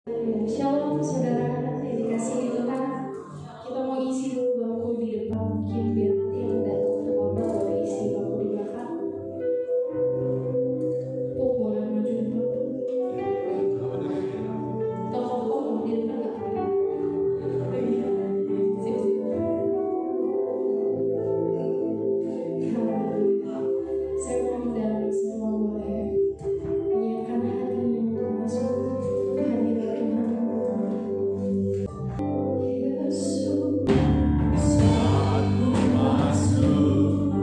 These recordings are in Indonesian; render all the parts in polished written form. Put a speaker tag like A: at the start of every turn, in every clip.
A: Shalom saudara yang dikasihi Tuhan. Kita mau isi dulu bangku di depan, mungkin biar nanti yang datang terlambat boleh isi bangku di belakang. Puk boleh maju depan. Toko mau di depan nggak? Sip. Saya mau undang semua boleh menyiapkan hatinya untuk masuk ke hadirat Tuhan. Yesus.
B: Saat ku masuk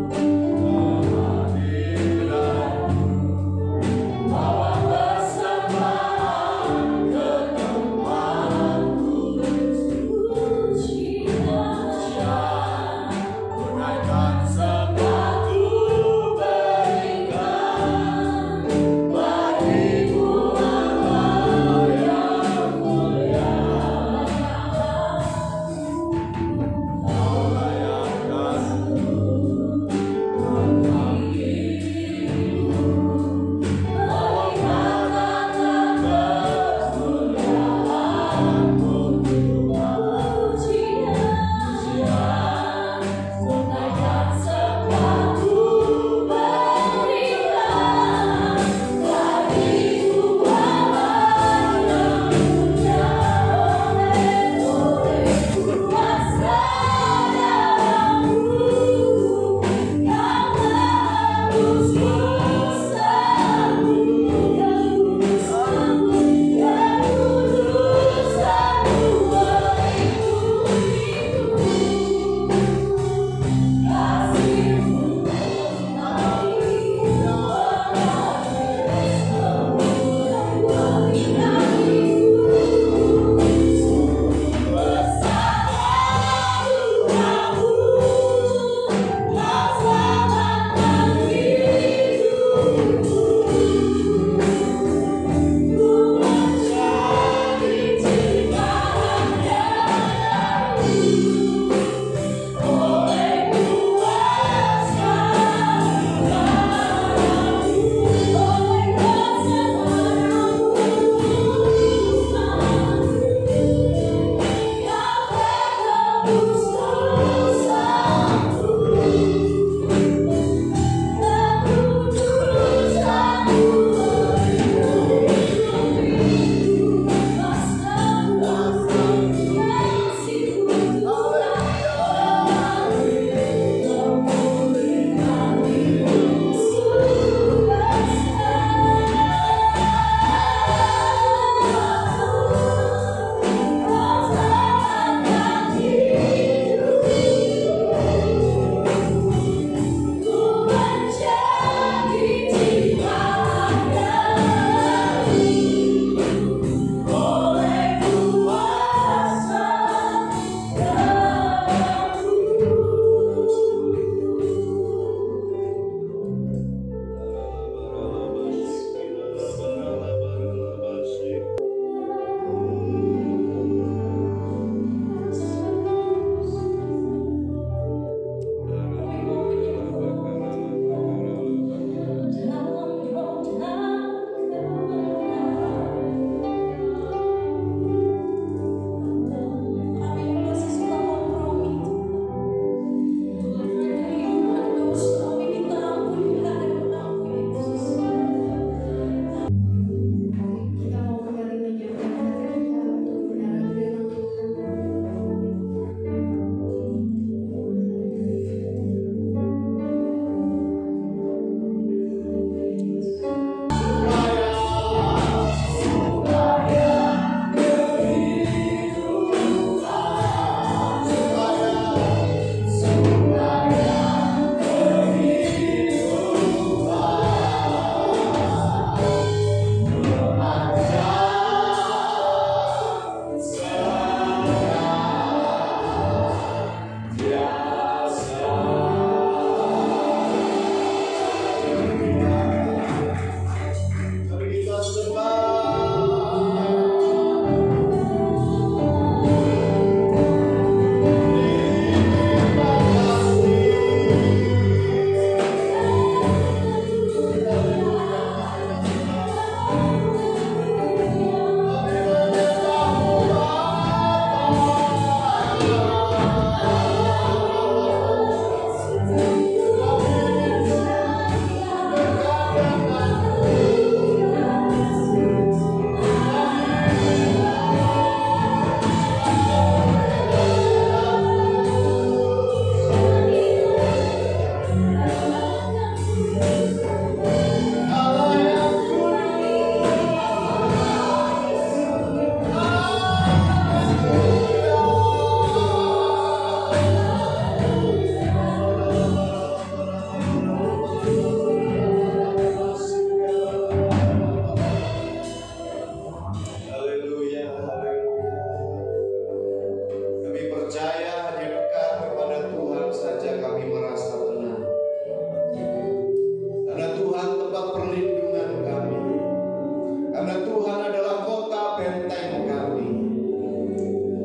B: kami.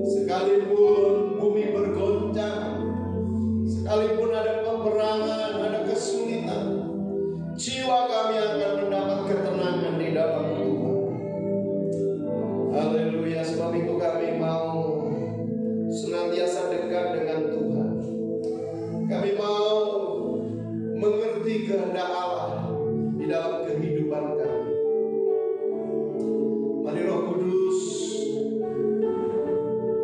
B: Sekalipun bumi bergoncang, sekalipun ada peperangan, ada kesulitan, jiwa kami akan mendapat ketenangan di dalam Tuhan. Haleluya. Sebab itu kami mau senantiasa dekat dengan Tuhan. Kami mau mengerti kehendak Allah di dalam kehidupan kami. Mari Roh Kudus,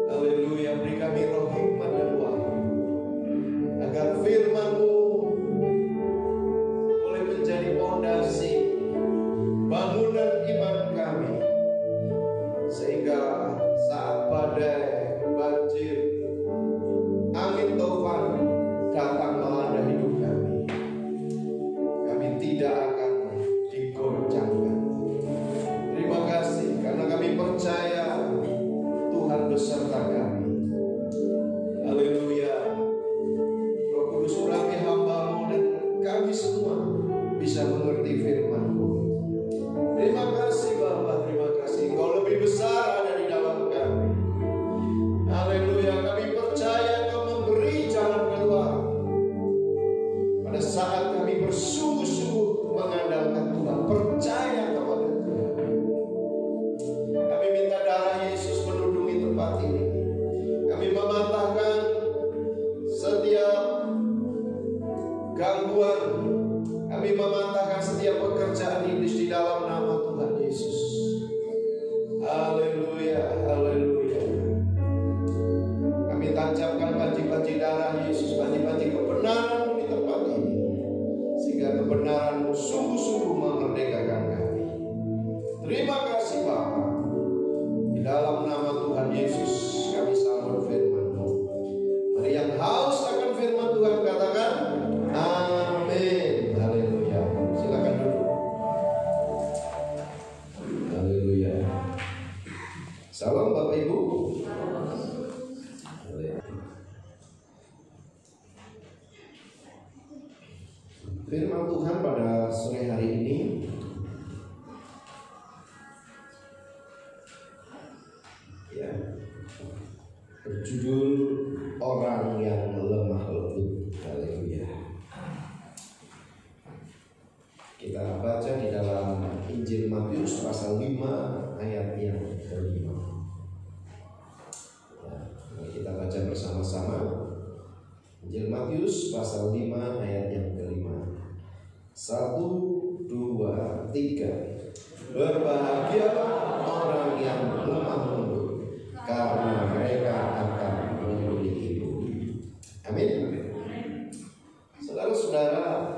B: haleluya, beri kami roh hikmat dan wahyu, agar firman-Mu boleh menjadi fondasi bangunan iman kami, sehingga saat badai, banjir, angin topan datang melanda hidup kami, kami tidak akan digoncangkan. Terima kasih karena kami percaya Tuhan beserta kami. Haleluya. Roh Kudus urapi hamba-Mu dan kami semua bisa mengerti firman-Mu. Terima kasih Bapa, terima kasih Engkau lebih besar ada di dalam kami. Haleluya. Kami percaya Engkau memberi jalan keluar pada saat kami bersungguh-sungguh mengandalkan Tuhan, percaya kepada Tuhan. Kami minta darah Yesus menudungi tempat ini. Kami mematahkan setiap gangguan, kami mematahkan setiap pekerjaan iblis di dalam nama Tuhan Yesus. Haleluya, haleluya. Kami tancapkan panci-panci darah Yesus, panci-panci kebenaran di tempat ini, sehingga kebenaran-Mu sungguh-sungguh memerdekakan kami. Terima kasih Bapa. Di dalam nama Tuhan Yesus kami sambut firman-Mu. Mari yang haus akan firman Tuhan katakan amin. Haleluya. Silakan duduk. Haleluya. Salam Bapak Ibu. Firman Tuhan pada sore hari ini ya, berjudul orang yang lemah lembut. Haleluya. Kita baca di dalam Injil Matius pasal 5 ayat yang ke-5. Ya, mari kita baca bersama-sama Injil Matius pasal 5 ayat yang ke-5. 1, 2, 3. Berbahagialah orang yang lemah lembut, karena mereka akan memiliki bumi. Amin. Saudara-saudara,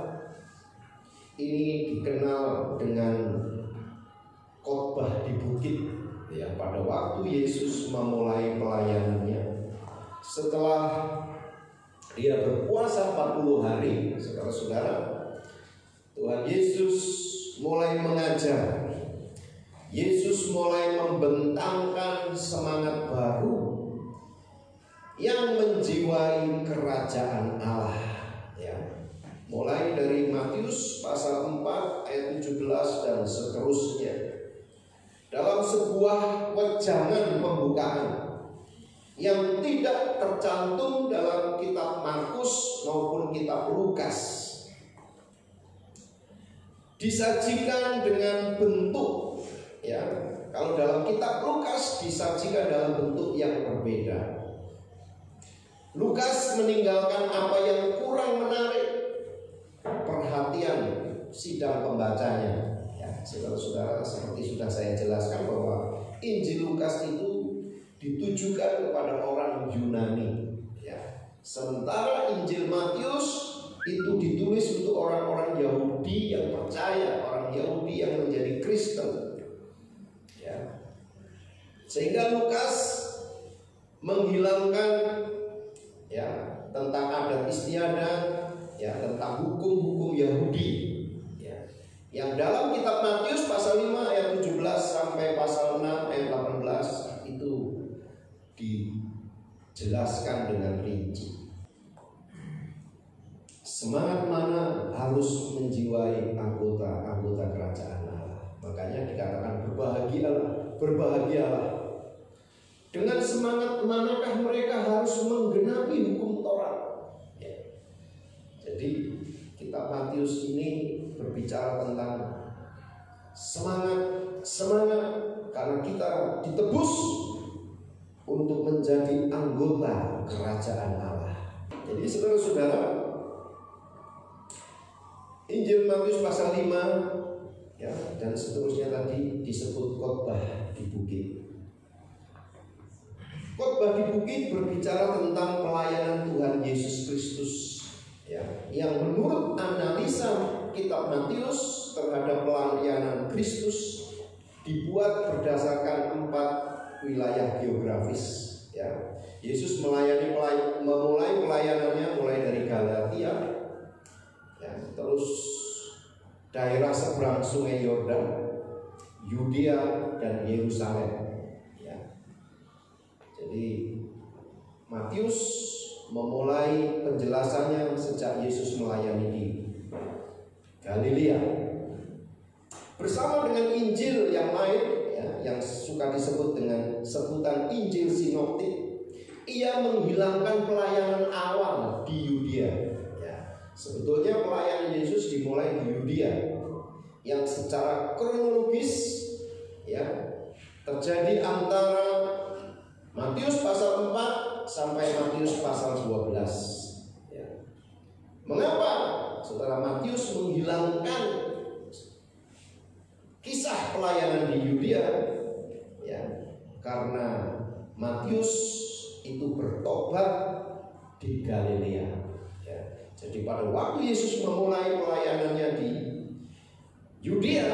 B: ini dikenal dengan khotbah di bukit. Ya, pada waktu Yesus memulai pelayanannya, setelah dia berpuasa 40 hari, saudara-saudara, Tuhan Yesus mulai mengajar. Yesus mulai membentangkan semangat baru yang menjiwai kerajaan Allah. Ya. Mulai dari Matius pasal 4 ayat 17 dan seterusnya. Dalam sebuah wejangan pembukaan yang tidak tercantum dalam kitab Markus maupun kitab Lukas, disajikan dengan bentuk, ya, kalau dalam kitab Lukas disajikan dalam bentuk yang berbeda. Lukas meninggalkan apa yang kurang menarik perhatian sidang pembacanya. Ya, saudara-saudara, seperti sudah saya jelaskan bahwa Injil Lukas itu ditujukan kepada orang Yunani, ya. Sementara Injil Matius itu ditulis untuk orang-orang Yahudi yang percaya, orang Yahudi yang menjadi Kristen, ya. Sehingga Lukas menghilangkan, ya, tentang adat istiadat, ya, tentang hukum-hukum Yahudi, ya, yang dalam kitab Matius pasal 5 ayat 17 sampai pasal 6 ayat 18 itu dijelaskan dengan rinci. Semangat mana harus menjiwai anggota-anggota kerajaan Allah. Makanya dikatakan berbahagialah, berbahagialah Dengan semangat manakah mereka harus menggenapi hukum Taurat? Ya. Jadi kitab Matius ini berbicara tentang semangat karena kita ditebus untuk menjadi anggota kerajaan Allah. Jadi saudara-saudara, Injil Matius pasal 5 ya, dan seterusnya tadi disebut khotbah di bukit. Khotbah di bukit berbicara tentang pelayanan Tuhan Yesus Kristus ya, yang menurut analisa kitab Matius terhadap pelayanan Kristus dibuat berdasarkan 4 wilayah geografis ya. Yesus memulai pelayanannya mulai dari Galatia ya, terus daerah seberang Sungai Yordan, Yudea dan Yerusalem ya. Jadi Matius memulai penjelasannya sejak Yesus melayani di Galilea. Bersama dengan Injil yang lain ya, yang suka disebut dengan sebutan Injil Sinoptik, ia menghilangkan pelayanan awal di Yudea ya. Sebetulnya pelayanan Yesus dimulai di Yudea yang secara kronologis ya terjadi antara Matius pasal 4 sampai Matius pasal 12 ya. Mengapa saudara Matius menghilangkan kisah pelayanan di Yudea ya? Karena Matius itu bertobat di Galilea ya. Jadi pada waktu Yesus memulai pelayanannya di Yudea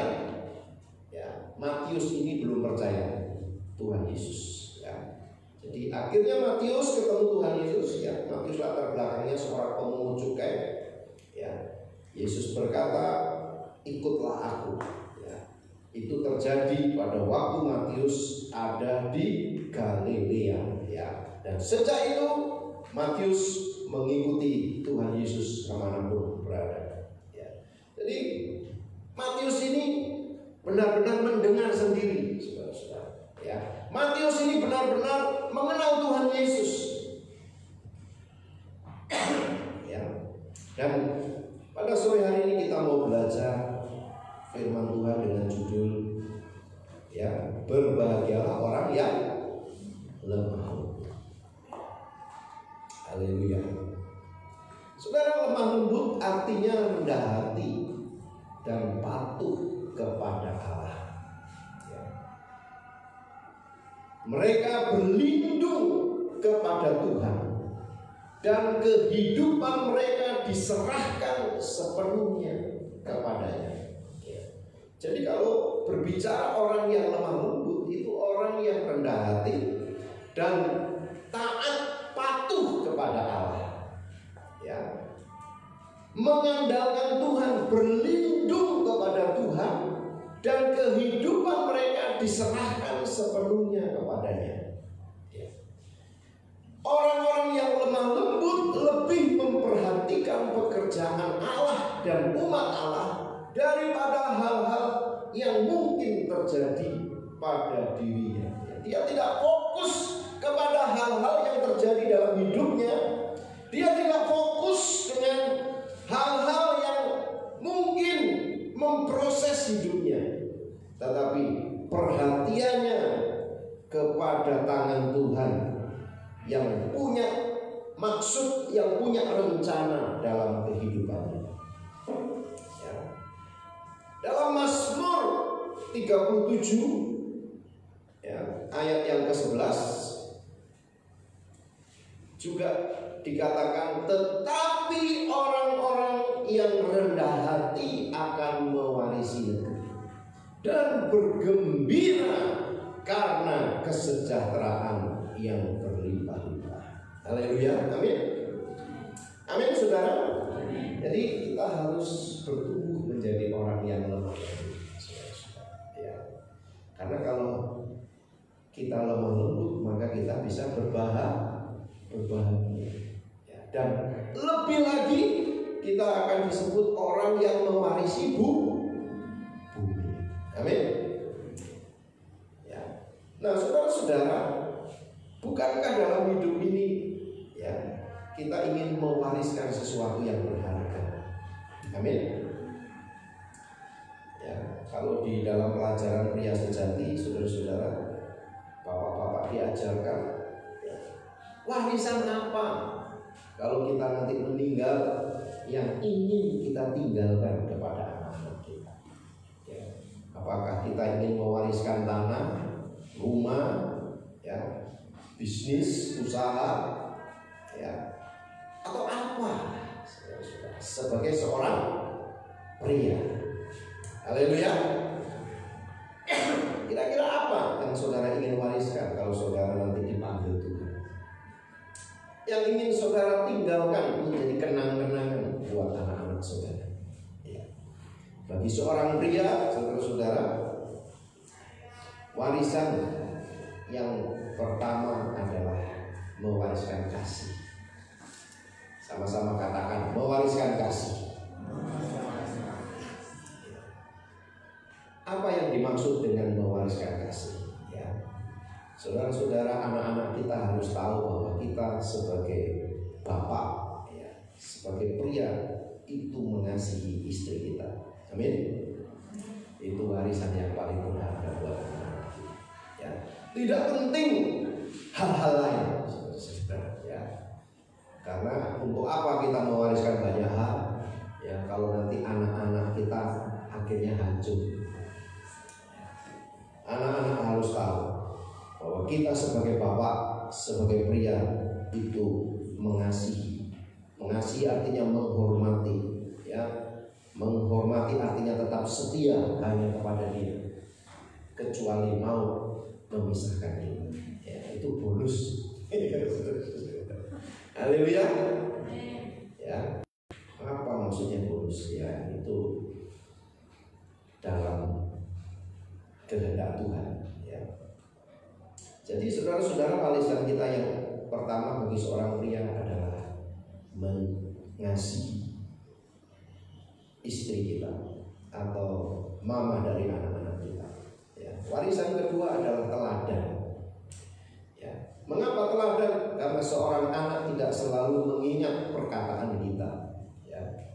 B: ya, Matius ini belum percaya Tuhan Yesus. Jadi akhirnya Matius ketemu Tuhan Yesus ya. Matius latar belakangnya seorang pemungut cukai ya. Yesus berkata, ikutlah aku ya. Itu terjadi pada waktu Matius ada di Galilea ya. Dan sejak itu Matius mengikuti Tuhan Yesus kemanapun berada ya. Jadi Matius ini benar-benar mendengar sendiri saudara-saudara ya. Matius ini benar-benar mengenal Tuhan Yesus ya. Dan pada sore hari ini kita mau belajar firman Tuhan dengan judul ya, berbahagialah orang yang lemah lembut. Haleluya. Saudara, lemah lembut artinya rendah hati dan patuh kepada Allah. Mereka berlindung kepada Tuhan dan kehidupan mereka diserahkan sepenuhnya kepadanya. Jadi kalau berbicara orang yang lemah lembut, itu orang yang rendah hati dan taat patuh kepada Allah. Ya, mengandalkan Tuhan, berlindung kepada Tuhan, dan kehidupan mereka diserahkan sepenuhnya kepadanya. Orang-orang yang lemah lembut lebih memperhatikan pekerjaan Allah dan umat Allah daripada hal-hal yang mungkin terjadi pada dirinya. Dia tidak fokus kepada hal-hal yang terjadi dalam hidupnya. Dia tidak fokus dengan hal-hal yang mungkin memproses hidupnya, tetapi perhatiannya kepada tangan Tuhan yang punya maksud, yang punya rencana dalam kehidupannya ya. Dalam Mazmur 37 ya, ayat yang ke-11 juga dikatakan, tetapi orang-orang yang rendah hati akan mewarisi negeri dan bergembira karena kesejahteraan yang berlimpah-limpah. Haleluya, amin. Amin saudara. Jadi kita harus bertumbuh menjadi orang yang lemah lembut ya. Karena kalau kita lemah lembut, maka kita bisa berbahagia ya. Dan lebih lagi kita akan disebut orang yang mewarisi bumi. Amin ya. Nah saudara-saudara, Bukankah dalam hidup ini ya kita ingin mewariskan sesuatu yang berharga? Amin. Ya, kalau di dalam pelajaran pria sejati, saudara-saudara, bapak-bapak diajarkan ya, warisan apa kalau kita nanti meninggal yang ingin kita tinggalkan kepada anak-anak kita. Ya, apakah kita ingin mewariskan tanah, rumah, ya, bisnis, usaha, ya, atau apa? Sebagai seorang pria. Haleluya. Kira-kira apa yang saudara ingin wariskan kalau saudara nanti dipanggil Tuhan? Yang ingin saudara tinggalkan menjadi kenang-kenangan buat anak-anak saudara. Ya. Bagi seorang pria, saudara-saudara, warisan yang pertama adalah mewariskan kasih. Sama-sama katakan, mewariskan kasih. Apa yang dimaksud dengan mewariskan kasih? Ya, saudara-saudara, anak-anak kita harus tahu bahwa kita sebagai bapak, ya, sebagai pria itu mengasihi istri kita. Amin. Itu warisan yang paling berharga buat anak-anak kita. Ya, tidak penting hal-hal lain, saudara-saudara. Ya, karena untuk apa kita mewariskan banyak hal? Ya, kalau nanti anak-anak kita akhirnya hancur. Anak-anak harus tahu bahwa kita sebagai bapak, sebagai pria itu mengasihi. Mengasihi artinya menghormati, ya. Menghormati artinya tetap setia hanya kepada dia, kecuali mau memisahkan dia. Ya, itu bonus. Haleluya. Ya. Apa maksudnya bonus? Ya, itu dalam kehendak Tuhan, ya. Jadi saudara-saudara, warisan kita yang pertama bagi seorang pria adalah mengasihi istri kita atau mama dari anak-anak kita. Ya. Warisan kedua adalah teladan. Ya. Mengapa teladan? Karena seorang anak tidak selalu mengingat perkataan kita. Ya.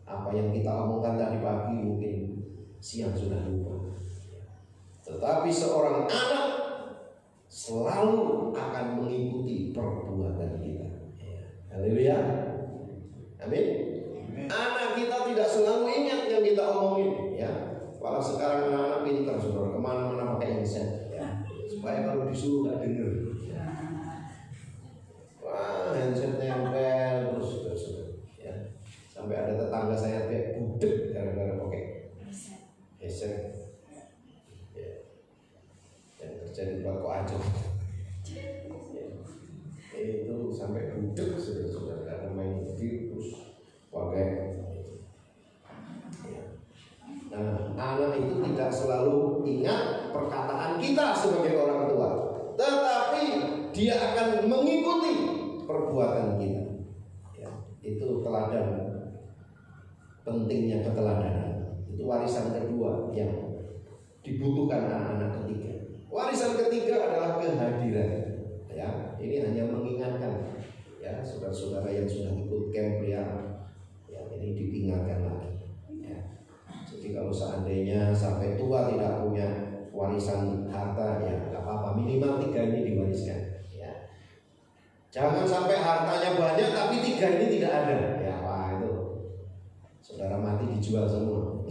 B: Apa yang kita omongkan tadi pagi mungkin siang sudah lupa. Tetapi seorang anak selalu akan mengikuti perbuatan kita. Haleluya. Amin. Anak kita tidak selalu ingat yang kita omongin. Ya. Kalau sekarang anak-anak pintar, saudara, kemana-mana pakai handset. Ya. Supaya kalau disuruh nggak dengar. Ya. Wah, handset nempel terus, saudara. Ya. Sampai ada tetangga saya kayak budek gara-gara pakai headset. Jadi belakang aja itu sampai duduk sudah karena main virus pakai. Nah, anak itu tidak selalu ingat perkataan kita sebagai orang tua, tetapi dia akan mengikuti perbuatan kita. Ya, itu teladan, pentingnya keteladanan. Itu warisan kedua yang dibutuhkan anak-anak ketiga. Warisan ketiga adalah kehadiran. Ya, ini hanya mengingatkan, ya, saudara-saudara yang sudah ikut camp pria, ya, ini diingatkan lagi. Ya. Jadi kalau seandainya sampai tua tidak punya warisan harta, ya nggak apa-apa, minimal 3 ini diwariskan. Ya. Jangan sampai hartanya banyak tapi 3 ini tidak ada. Ya, wah itu saudara mati dijual semua.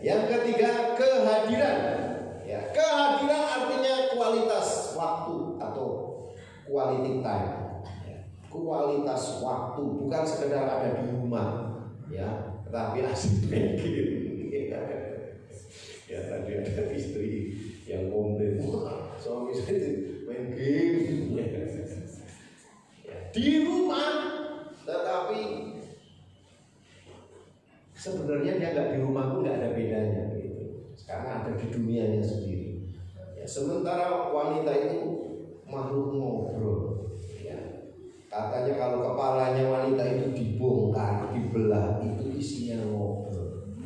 B: Yang ketiga, kehadiran. Ya, kehadiran artinya kualitas waktu atau quality time. Ya, kualitas waktu, bukan sekedar ada di rumah, ya, tetapi asik main game. Ya, tadi ada istri yang komplain, suami saya main game. Ya, di rumah, tetapi sebenarnya dia nggak di rumah pun nggak ada bedanya. Sekarang ada di dunianya sendiri. Ya, sementara wanita itu makhluk ngobrol. Ya. Katanya kalau kepalanya wanita itu dibongkar, dibelah, itu isinya ngobrol.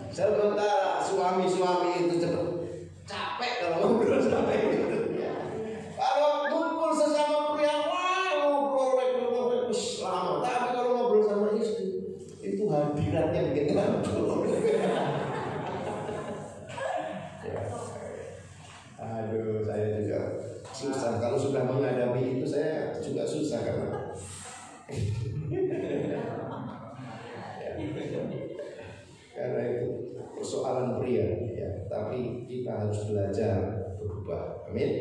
B: Sementara suami-suami itu capek kalau ngobrol sama itu. Kalau ngumpul sesama pria, ngobrol lama. Tapi kalau ngobrol sama istri, itu hadiratnya bikin ngantuk. Aduh, saya juga susah. Kalau sudah menghadapi itu, saya juga susah karena karena itu persoalan pria, ya. Tapi kita harus belajar berubah. Amin.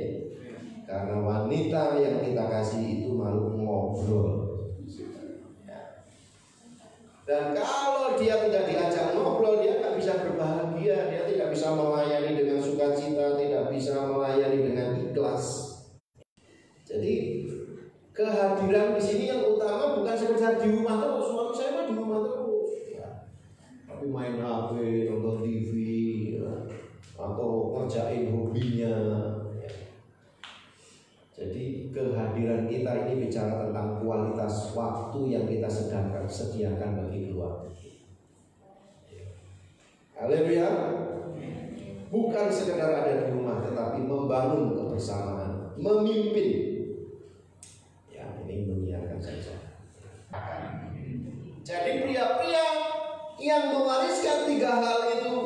B: Karena wanita yang kita kasih itu malu ngobrol. Dan kalau dia tidak diajak ngobrol, dia tidak bisa berbahagia, dia tidak bisa melayani dengan sukacita, tidak bisa melayani dengan ikhlas. Jadi kehadiran di sini yang utama bukan sekedar di rumah terus. Suami saya mah di rumah terus, ya. Tapi main HP, nonton TV, ya. Atau ngerjain hobinya. Jadi kehadiran kita ini bicara tentang kualitas waktu yang kita sediakan bagi keluarga. Haleluya. Bukan sekedar ada di rumah, tetapi membangun kebersamaan, memimpin. Ya, ini menyiarkan saja. Jadi pria-pria yang mewariskan 3 hal itu,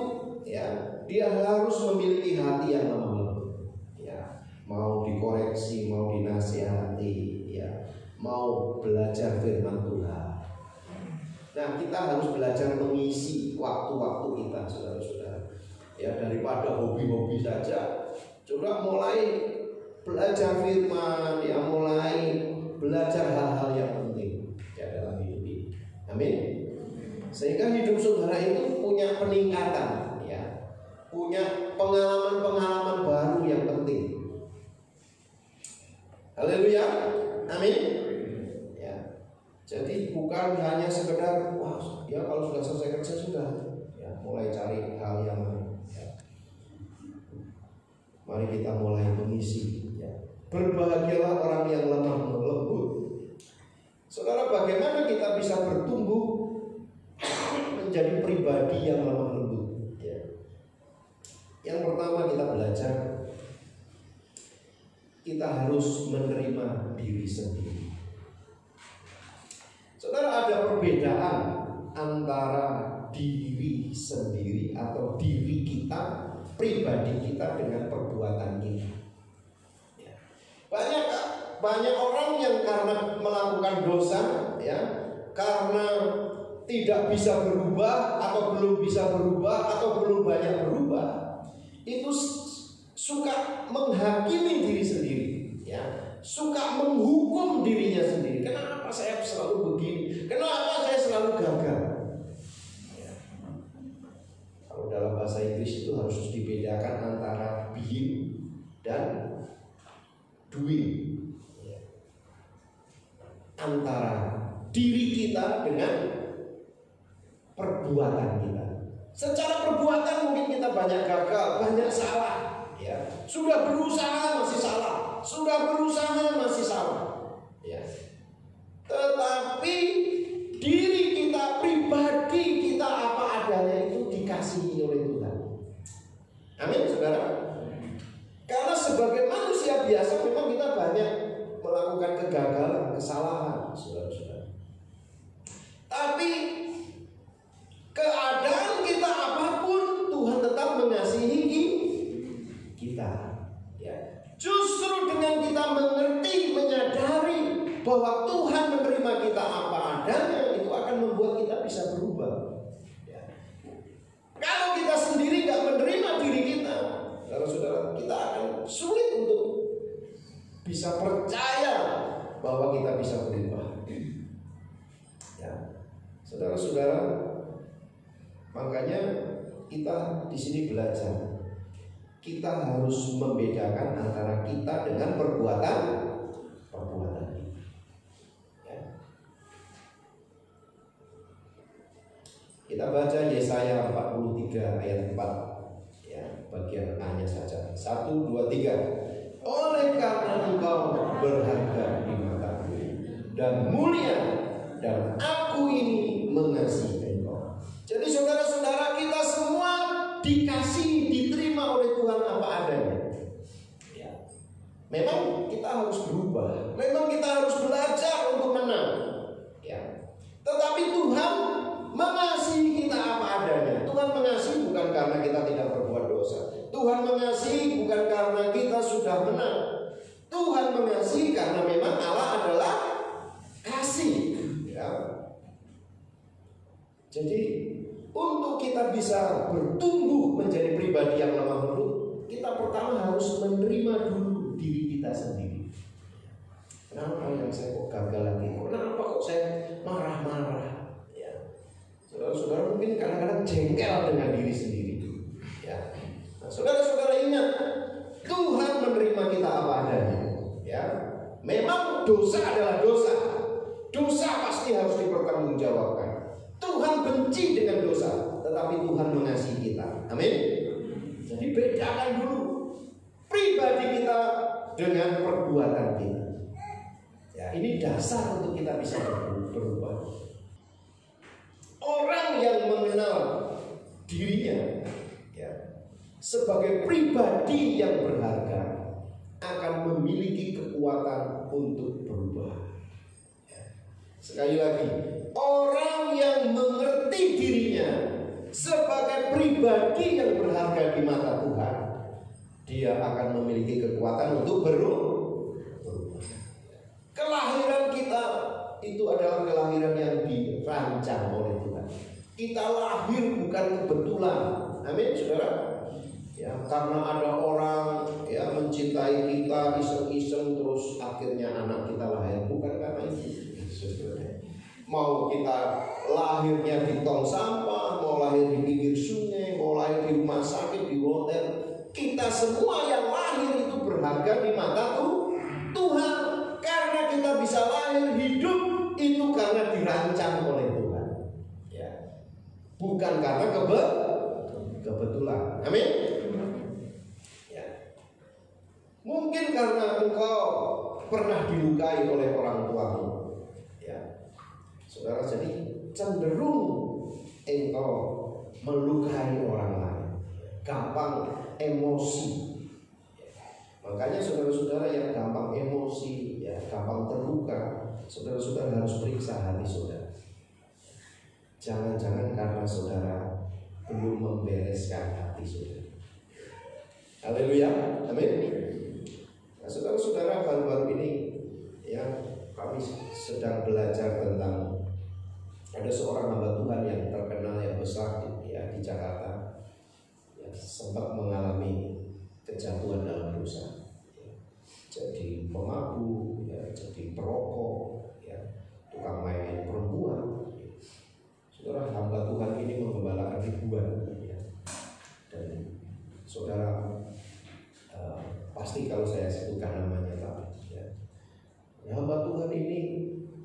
B: ya, dia harus memiliki hati yang lemah. Mau dikoreksi, mau dinasihati, ya, mau belajar firman Tuhan. Nah, kita harus belajar mengisi waktu-waktu kita, saudara-saudara. Ya, daripada hobi-hobi saja, coba mulai belajar firman, ya, mulai belajar hal-hal yang penting, ya, dalam hidup ini. Amin. Sehingga hidup saudara itu punya peningkatan, ya, punya pengalaman-pengalaman baru yang penting. Haleluya, amin. Ya, jadi bukan hanya sekedar wah, ya kalau sudah selesai kerja sudah, ya, mulai cari hal yang lain. Ya. Mari kita mulai mengisi. Ya. Berbahagialah orang yang lemah lembut. Saudara, bagaimana kita bisa bertumbuh menjadi pribadi yang lemah lembut? Ya. Yang pertama kita belajar. Kita harus menerima diri sendiri. Saudara, ada perbedaan antara diri sendiri atau diri kita, pribadi kita dengan perbuatan kita. Ya. Banyak orang yang karena melakukan dosa, ya, karena tidak bisa berubah atau belum bisa berubah atau belum banyak berubah, itu suka menghakimi diri sendiri, ya, suka menghukum dirinya sendiri. Kenapa saya selalu begini? Kenapa saya selalu gagal? Ya. Kalau dalam bahasa Inggris itu harus dibedakan antara being dan doing, ya. Antara diri kita dengan perbuatan kita. Secara perbuatan mungkin kita banyak gagal, banyak salah. Ya, sudah berusaha masih salah, sudah berusaha masih salah, ya. Tetapi diri kita, pribadi kita apa adanya itu dikasihi oleh Tuhan. Amin, saudara. Karena sebagai manusia biasa memang kita banyak melakukan kegagalan, kesalahan, saudara-saudara. Tapi keadaan kita apapun, Tuhan tetap mengasihi kita, ya. Justru dengan kita mengerti, menyadari bahwa Tuhan menerima kita apa adanya, itu akan membuat kita bisa berubah, ya. Kalau kita sendiri nggak menerima diri kita, saudara-saudara, kita akan sulit untuk bisa percaya bahwa kita bisa berubah, ya. Saudara-saudara, makanya kita di sini belajar. Kita harus membedakan antara kita dengan perbuatan kita. Ya. Kita baca Yesaya 43 ayat 4, ya, bagian A-nya saja. 1, 2, 3. Oleh karena engkau berharga di mataku dan mulia, dan aku ini mengasihi engkau. Jadi saudara-saudara, kita semua dikasih, diterima oleh Tuhan apa Memang kita harus berubah, memang kita harus belajar untuk menang, ya. Tetapi Tuhan mengasihi kita apa adanya. Tuhan mengasihi bukan karena kita tidak berbuat dosa. Tuhan mengasihi bukan karena kita sudah menang. Tuhan mengasihi karena memang Allah adalah kasih, ya. Jadi untuk kita bisa bertumbuh menjadi pribadi yang lemah lembut, kita pertama harus menerima dulu diri kita sendiri. Kenapa yang saya kok gagal lagi? Kenapa kok saya marah-marah? Ya. Saudara-saudara mungkin kadang-kadang jengkel dengan diri sendiri. Ya. Nah, saudara-saudara ingat, Tuhan menerima kita apa adanya. Ya. Memang dosa adalah dosa. Dosa pasti harus dipertanggungjawabkan. Tuhan benci dengan dosa, tetapi Tuhan mengasihi kita. Amin. Jadi bedakan dulu pribadi kita dengan perbuatan kita. Ya, ini dasar untuk kita bisa berubah. Orang yang mengenal dirinya, ya, sebagai pribadi yang berharga akan memiliki kekuatan untuk berubah. Ya. Sekali lagi, orang yang mengerti dirinya sebagai pribadi yang berharga di mata Tuhan, dia akan memiliki kekuatan untuk berubah. Kelahiran kita itu adalah kelahiran yang dirancang oleh Tuhan. Kita lahir bukan kebetulan. Amin, saudara. Ya, karena ada orang ya mencintai kita iseng-iseng terus akhirnya anak kita lahir, bukan karena itu. Mau kita lahirnya di tong sampah, mau lahir di pinggir sungai, mau lahir di rumah sakit, di hotel, kita semua yang lahir itu berharga di mata Tuhan. Karena kita bisa lahir hidup itu karena dirancang oleh Tuhan, ya. Bukan karena kebetulan. Amin. Ya. Mungkin karena engkau pernah dilukai oleh orang tuamu, ya. Saudara, jadi cenderung engkau melukai orang lain, gampang emosi. Makanya saudara-saudara yang gampang emosi, ya, gampang terluka, saudara-saudara harus periksa hati saudara. Jangan-jangan karena saudara belum membereskan hati saudara. Haleluya, amin. Nah, saudara-saudara, baru-baru ini ya kami sedang belajar tentang ada seorang hamba Tuhan yang terkenal, yang besar ya di Jakarta, ya, sempat mengalami kejatuhan dalam dosa, ya. Jadi pemabuk, ya, jadi perokok, ya, tukang main perempuan. Ya. Saudara, hamba Tuhan ini menggembalakan ribuan, ya. Dan saudara pasti kalau saya sebutkan namanya, ya. Hamba Tuhan ini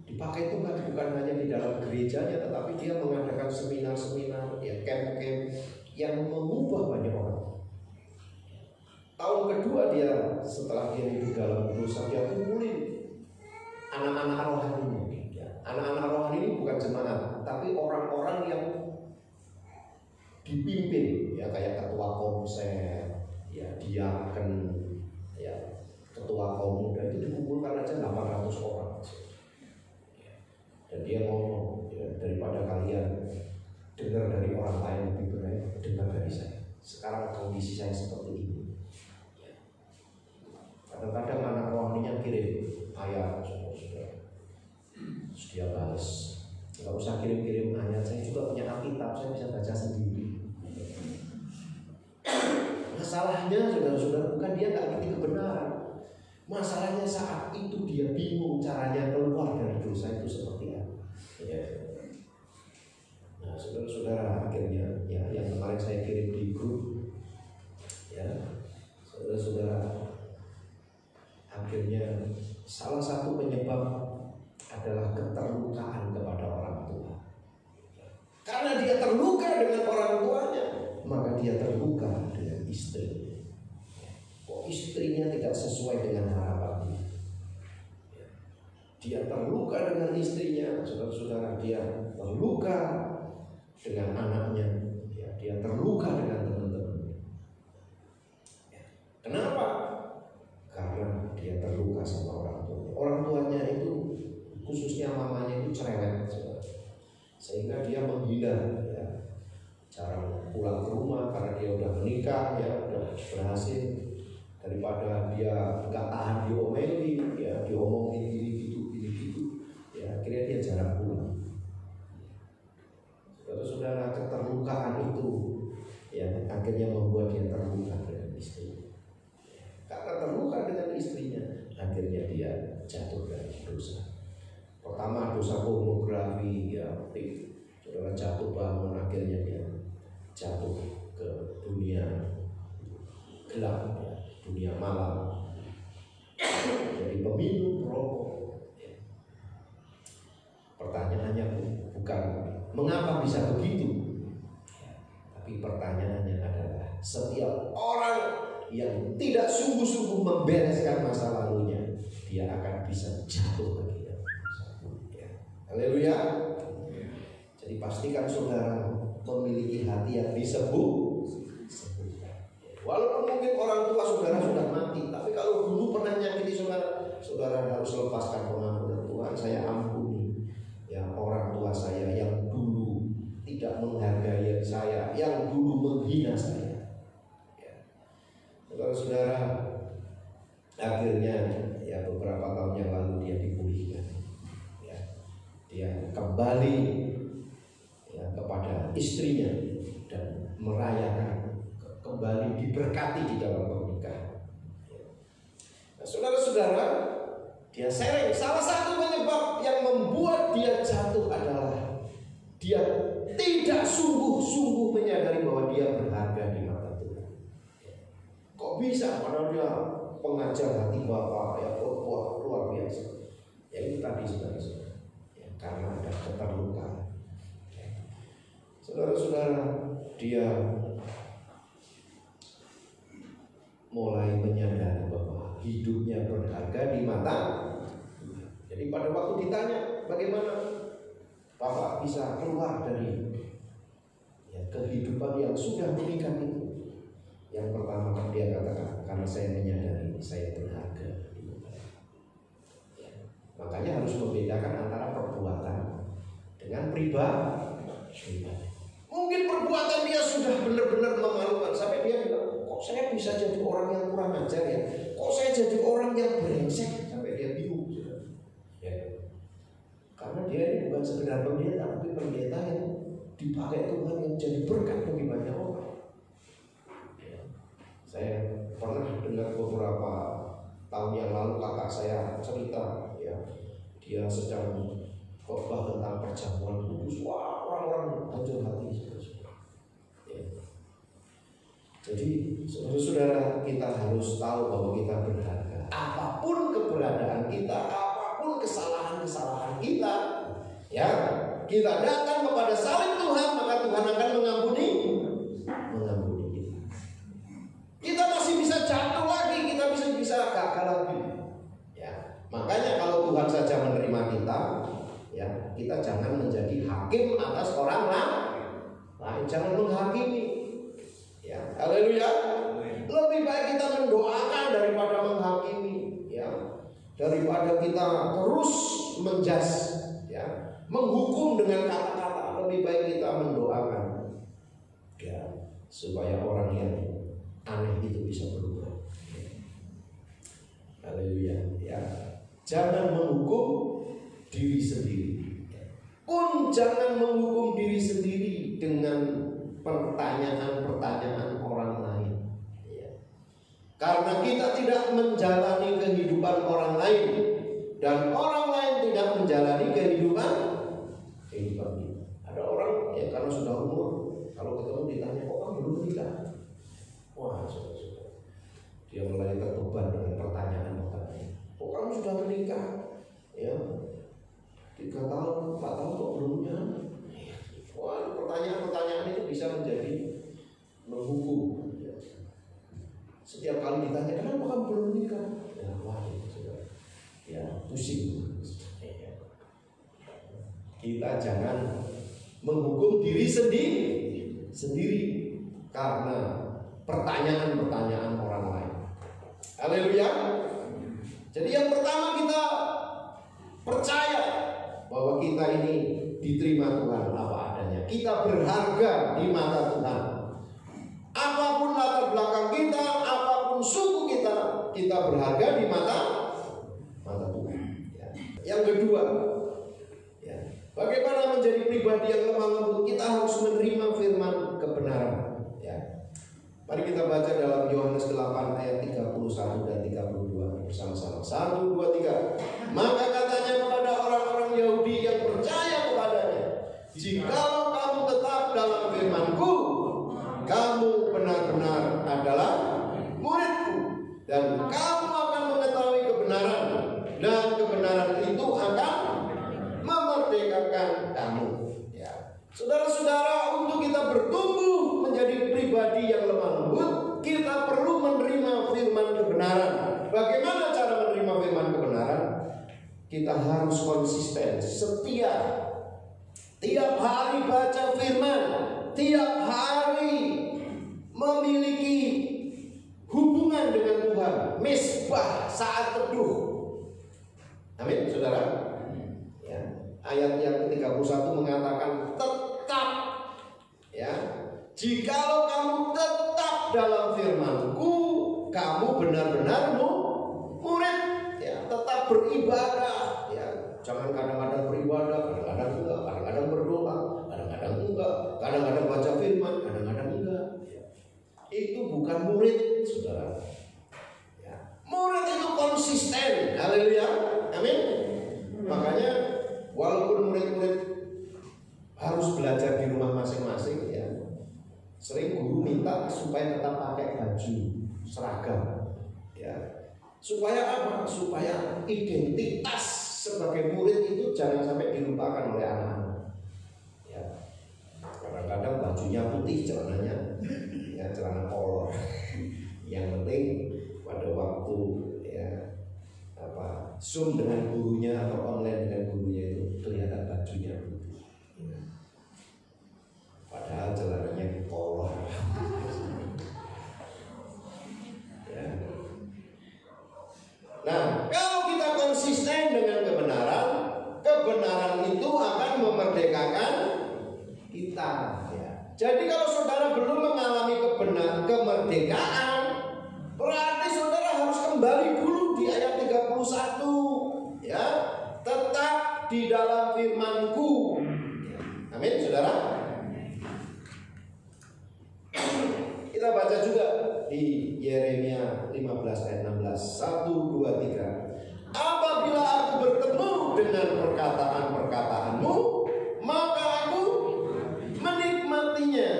B: dipakai Tuhan bukan hanya di dalam gerejanya, tetapi dia mengadakan seminar-seminar, ya, camp-camp yang mengubah banyak orang. Tahun kedua dia setelah dia hidup dalam dosa, dia kumpulin anak-anak rohani. Ya. Anak-anak rohani ini bukan jemaat, tapi orang-orang yang dipimpin, ya, kayak ketua komsel, ya, diaken, ya, ketua kaum muda, itu dikumpulkan aja 800 orang. Ya. Dan dia ngomong, ya, daripada kalian dengar dari orang lain lebih baik dengar dari saya. Sekarang kondisi saya seperti ini. Kadang-kadang anak rohaninya kirim ayat, saudara. Terus dia balas, nggak usah kirim-kirim ayat, saya juga punya Alkitab, saya bisa baca sendiri. Masalahnya saudara-saudara bukan dia nggak ngerti kebenaran. Masalahnya saat itu dia bingung caranya keluar dari dosa itu seperti apa. Ya. Nah, saudara-saudara, akhirnya ya yang kemarin saya kirim di grup, ya, saudara-saudara, akhirnya salah satu penyebab adalah keterlukaan kepada orang tua. Karena dia terluka dengan orang tuanya, maka dia terluka dengan istrinya. Kok istrinya tidak sesuai dengan harapan dia. Dia terluka dengan istrinya, saudara-saudara, dia terluka dengan anaknya, ya, dia terluka dengan teman-teman. Kenapa? Karena dia menghindar, ya, jarang pulang ke rumah karena dia udah menikah, ya, udah berhasil. Daripada dia nggak tahan diomeli, ya, diomongin gini gitu, ya, akhirnya dia jarang pulang. Saudara-saudara, keterlukaan itu, ya, akhirnya membuat dia terluka dengan istri. Karena terluka dengan istrinya, akhirnya dia jatuh dari dosa. Pertama dosa pornografi, ya, saudara jatuh bangun, akhirnya dia jatuh ke dunia gelap, ya, dunia malam, jadi peminum, perokok. Ya. Pertanyaannya bukan mengapa bisa begitu, ya, tapi pertanyaannya adalah setiap orang yang tidak sungguh-sungguh membereskan masa lalunya, dia akan bisa jatuh lagi. Ya. Haleluya. Jadi pastikan saudara memiliki hati yang disembuhkan. Walaupun mungkin orang tua saudara sudah mati, tapi kalau dulu pernah nyakiti saudara, saudara harus lepaskan pengampunan. Tuhan, saya ampuni, ya, orang tua saya yang dulu tidak menghargai saya, yang dulu menghina saya. Saudara-saudara, akhirnya, ya, beberapa tahun yang lalu dia dipulihkan, ya, dia kembali, ya, kepada istrinya dan merayakan kembali diberkati di dalam pernikahan. Nah, saudara-saudara, dia sering, salah satu penyebab yang membuat dia jatuh adalah dia tidak sungguh-sungguh menyadari bahwa dia berharga di mata Tuhan. Kok bisa? Padahal dia pengajar hati Bapa, ya, wah, luar biasa. Ya, itu tadi saudara-saudara, ya, karena ada keterlukaan. Ya. Saudara-saudara, dia mulai menyadari bahwa hidupnya berharga di mata. Jadi pada waktu ditanya bagaimana Bapak bisa keluar dari, ya, kehidupan yang sudah menikah itu, yang pertama dia katakan, karena saya menyadari saya berharga. Ya. Makanya harus membedakan antara perbuatan dengan pribadi. Mungkin perbuatan dia sudah benar-benar memalukan sampai dia bilang, kok saya bisa jadi orang yang kurang ajar, ya? Kok saya jadi orang yang brengsek? Sampai dia bingung. Ya. Karena dia ini bukan sekedar pendeta, tapi pendeta yang dipakai Tuhan, yang jadi berkat bagi banyak orang. Saya pernah dengar beberapa tahun yang lalu kakak saya cerita, ya, dia sedang khotbah tentang perjamuan kudus. Wah, orang-orang hancur hati. Ya. Jadi saudara-saudara, kita harus tahu bahwa kita berharga. Apapun keberadaan kita, apapun kesalahan-kesalahan kita, ya, kita datang kepada salib Tuhan, maka Tuhan akan mengampuni kita. Kita masih bisa jatuh lagi, kita bisa gagal lagi. Ya, makanya kalau Tuhan saja menerima kita, ya, kita jangan menjadi hakim atas orang lain, jangan menghakimi. Ya, haleluya. Lebih baik kita mendoakan daripada menghakimi, ya, daripada kita terus menjas, ya, menghukum dengan kata-kata. Lebih baik kita mendoakan, ya, supaya orang yang aneh itu bisa berubah. Haleluya, ya. Jangan menghukum diri sendiri. Pun jangan menghukum diri sendiri dengan pertanyaan-pertanyaan orang lain, ya. Karena kita tidak menjalani kehidupan orang lain, dan orang lain tidak menjalani kehidupan kita. Ada orang, ya, karena sudah umur, kalau ketemu ditanya, kok kamu belum menikah? Wah, saudara-saudara, dia mulai terbeban dengan pertanyaan-pertanyaan. Kok kamu sudah menikah? Ya, 3 tahun, 4 tahun kok belum punya anak? Wah, pertanyaan-pertanyaan itu bisa menjadi menghukum. Ya. Setiap kali ditanya, kenapa kamu belum menikah? Ya, wah, saudara, ya, pusing. Ya. Kita jangan menghukum diri sendiri karena pertanyaan-pertanyaan orang lain. Haleluya. Jadi yang pertama kita percaya bahwa kita ini diterima Tuhan apa adanya. Kita kita berharga di mata Tuhan. Apapun latar belakang kita, apapun suku kita, kita berharga di mata Tuhan. Ya. Yang kedua, ya, bagaimana menjadi pribadi yang lemah lembut? Kita harus menerima firman kebenaran. Ya. Mari kita baca dalam Yohanes 8 ayat 31 dan 32 bersama-sama. 1, 2, 3. Maka katanya kepada orang-orang Yahudi yang percaya kepadanya, jikalau kamu tetap dalam firman-Ku, kamu benar-benar adalah murid-Ku, dan kamu akan mengetahui kebenaran, dan kebenaran itu akan memerdekakan kamu. Ya. Saudara-saudara, untuk kita bertumbuh menjadi pribadi yang lemah lembut, kita perlu menerima firman kebenaran. Bagaimana cara menerima firman kebenaran? Kita harus konsisten, setia. Tiap hari baca firman, tiap hari memiliki hubungan dengan Tuhan, misbah saat teduh. Amin, saudara. Ya. Ayat yang ke-31 mengatakan tetap, ya, jikalau kamu tetap dalam firman-Ku, kamu benar-benar murid. Ya, tetap beribadah. Ya, jangan kadang-kadang beribadah, kadang-kadang enggak, kadang-kadang berdoa, kadang-kadang enggak, kadang-kadang baca firman, kadang-kadang enggak. Ya. Itu bukan murid, saudara. Ya. Murid itu konsisten. Haleluya. Amin. Makanya walaupun murid-murid harus belajar di rumah masing-masing, ya, sering guru minta supaya tetap pakai baju seragam, ya. Supaya apa? Supaya identitas sebagai murid itu jangan sampai dilupakan oleh anak-anak. Ya. Kadang-kadang bajunya putih, celananya, ya, celana kolor. Yang penting pada waktu, ya, Zoom dengan gurunya atau online dengan gurunya itu kelihatan bajunya putih. Ya. Padahal celananya kolor. Ya. Nah, kalau kita konsisten dengan kebenaran, kebenaran itu akan memerdekakan kita. Ya. Jadi kalau saudara belum mengalami kemerdekaan, berarti saudara harus kembali dulu di ayat 31. Ya, tetap di dalam firman-Ku. Ya. Amin, saudara. Kita baca juga di Yeremia 15 ayat 16. 1, 2, 3. Apabila aku bertemu dengan perkataan-perkataanmu, maka aku menikmatinya.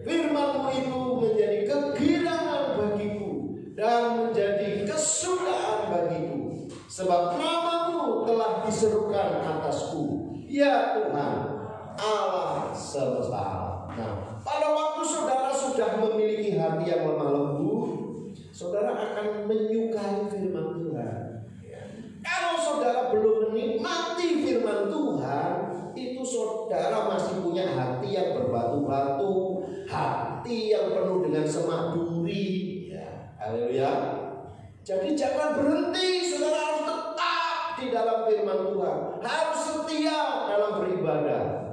B: Firman-Mu itu menjadi kegirangan bagiku dan menjadi kesukaan bagiku, sebab nama-Mu telah diserukan atasku, ya Tuhan Allah semesta. Nah, pada waktu saudara sudah memiliki hati yang lemah lembut, saudara akan menyukai firman Tuhan. Ya. Kalau saudara belum menikmati firman Tuhan, itu saudara masih punya hati yang berbatu-batu, hati yang penuh dengan semak duri. Ya. Haleluya. Jadi jangan berhenti, saudara harus tetap di dalam firman Tuhan, harus setia dalam beribadah.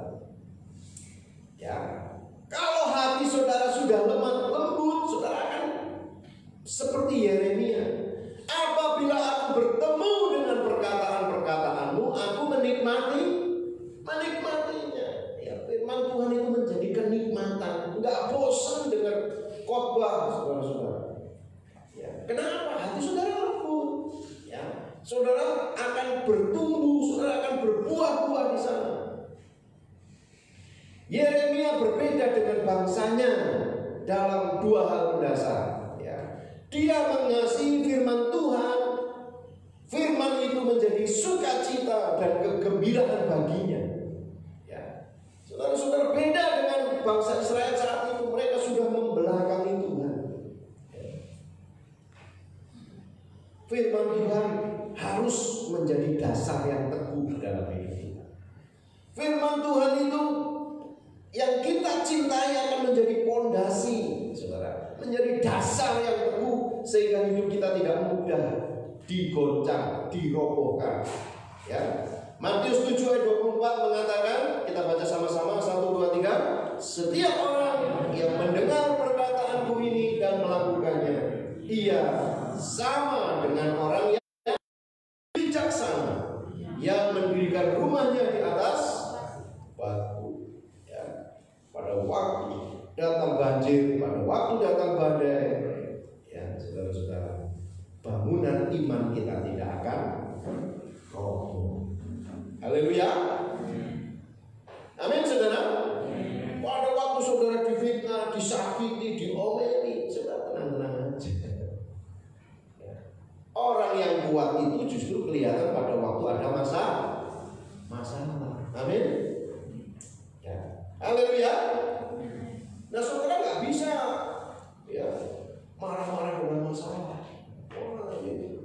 B: Ya. Kalau hati saudara sudah lemah lembut, saudara akan seperti Yeremia. Apabila aku bertemu dengan perkataan-perkataanmu, aku menikmatinya. Ya, firman Tuhan itu menjadi kenikmatan. Enggak bosan dengar khotbah, saudara-saudara. Ya, kenapa? Hati saudara lembut. Ya, saudara akan bertumbuh, saudara akan berbuah-buah di sana. Yeremia berbeda dengan bangsanya dalam dua hal mendasar. Ya. Dia mengasihi firman Tuhan. Firman itu menjadi sukacita dan kegembiraan baginya. Ya. Saudara-saudara, beda dengan bangsa Israel saat itu. Mereka sudah membelakangi Tuhan. Ya. Firman Tuhan harus menjadi dasar yang teguh dalam hidup kita. Firman Tuhan itu yang kita cintai akan menjadi pondasi, saudara, menjadi dasar yang teguh sehingga hidup kita tidak mudah digoncang, dirobohkan. Ya, Matius 7 ayat 24 mengatakan, kita baca sama-sama, 1, 2, 3. Setiap orang yang mendengar perkataanku ini dan melakukannya, ia sama dengan orang yang bijaksana, yang mendirikan rumahnya di atas batu. Ya. Pada waktu datang banjir, pada waktu datang badai, ya saudara-saudara, bangunan iman kita tidak akan roboh. Haleluya. Amin, saudara. Pada waktu saudara difitnah, disakiti, diomeli, saudara tenang-tenang aja. Orang yang kuat itu justru kelihatan pada waktu ada masalah. Amin. Ya. Haleluya. Nah, saudara nggak bisa ya marah-marah dengan masalah. Ini.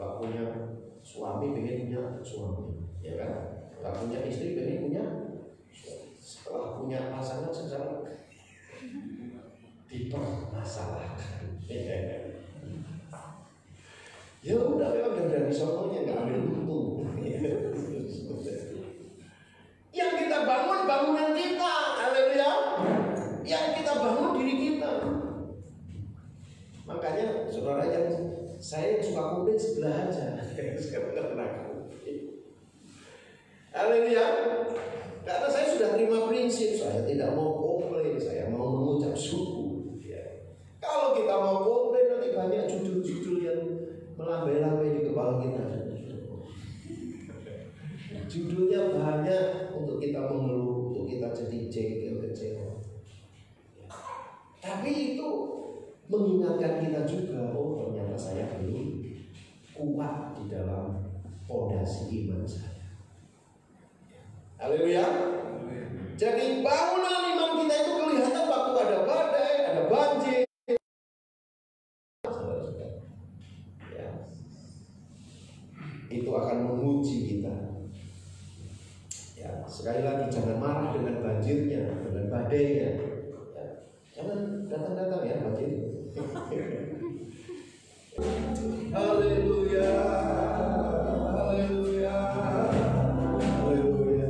B: Kalau punya suami pengen punya suami, ya kan? Kalau punya istri pengen punya. Setelah punya pasangan sekarang dipermasalahkan. Ya udah, memang dari sononya nggak ambil untung. Yang kita bangun bangunan kita, haleluya. Yang kita bangun diri kita. Makanya saudara yang saya suka komplain sebelah aja. Saya nggak pernah komplain. Haleluya. Karena saya sudah terima prinsip, saya tidak mau komplain, saya mau mengucap syukur. Ya. Kalau kita mau komplain nanti banyak judul-judul yang melambai-lambai di kepala kita. Judulnya banyak untuk kita mengeluh, untuk kita jadi jengkel, kecewa. Tapi itu mengingatkan kita juga, oh ternyata saya belum kuat di dalam fondasi iman saya. Haleluya. Jadi bangunan iman kita itu kelihatan waktu ada badai, ada banjir. Ya. Itu akan menguji kita. Ya, sekali lagi jangan marah dengan banjirnya, dengan badainya. Ya. Jangan datang-datang ya banjir. Haleluya. Haleluya. Haleluya.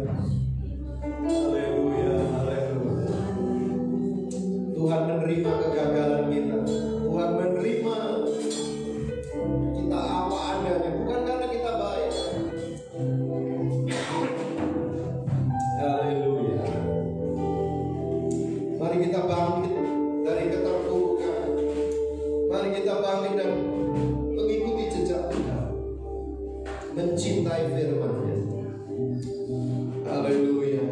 B: Haleluya. Haleluya. Tuhan menerima kegagalan kita. Tuhan menerima kita apa adanya, bukan karena kita baik. Haleluya. Mari kita bangkit dari keterpurukan. Mari kita bangkit dan mengikuti jejak Tuhan, mencintai firman-Nya. Haleluya.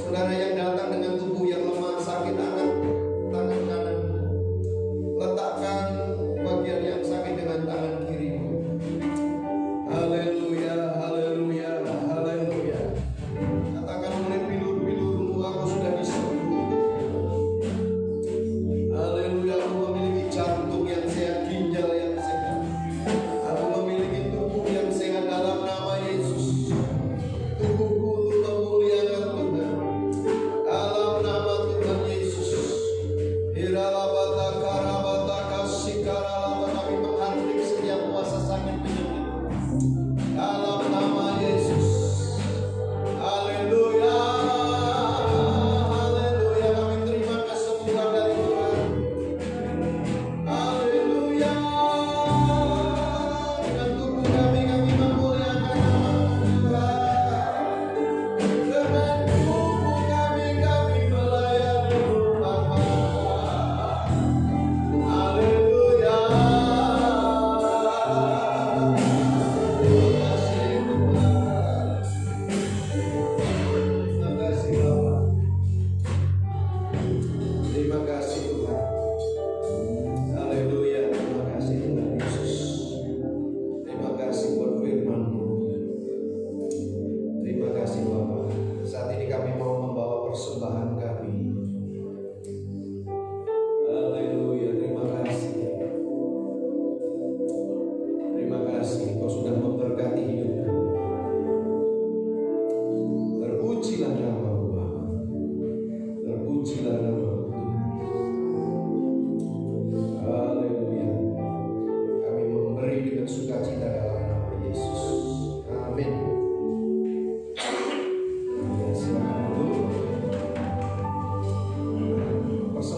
B: Saudara yang datang dengan tubuh yang lemah, sakit, angkat tangan kanan, letakkan bagian yang sakit dengan tangan kiri. Haleluya, haleluya, haleluya. Katakan oleh bilur-bilurmu, aku sudah disembuhkan. Haleluya, aku memiliki jantung yang sehat, ginjal yang sehat. Aku memiliki tubuh yang sehat dalam nama Yesus.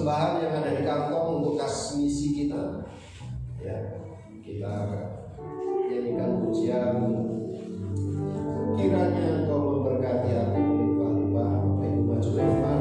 B: persembahan yang ada di kantong untuk kas misi kita. Ya, kita nyanyikan pujian. Kiranya Engkau memberkati aku melimpah-limpah. Bapak Ibu maju ke depan.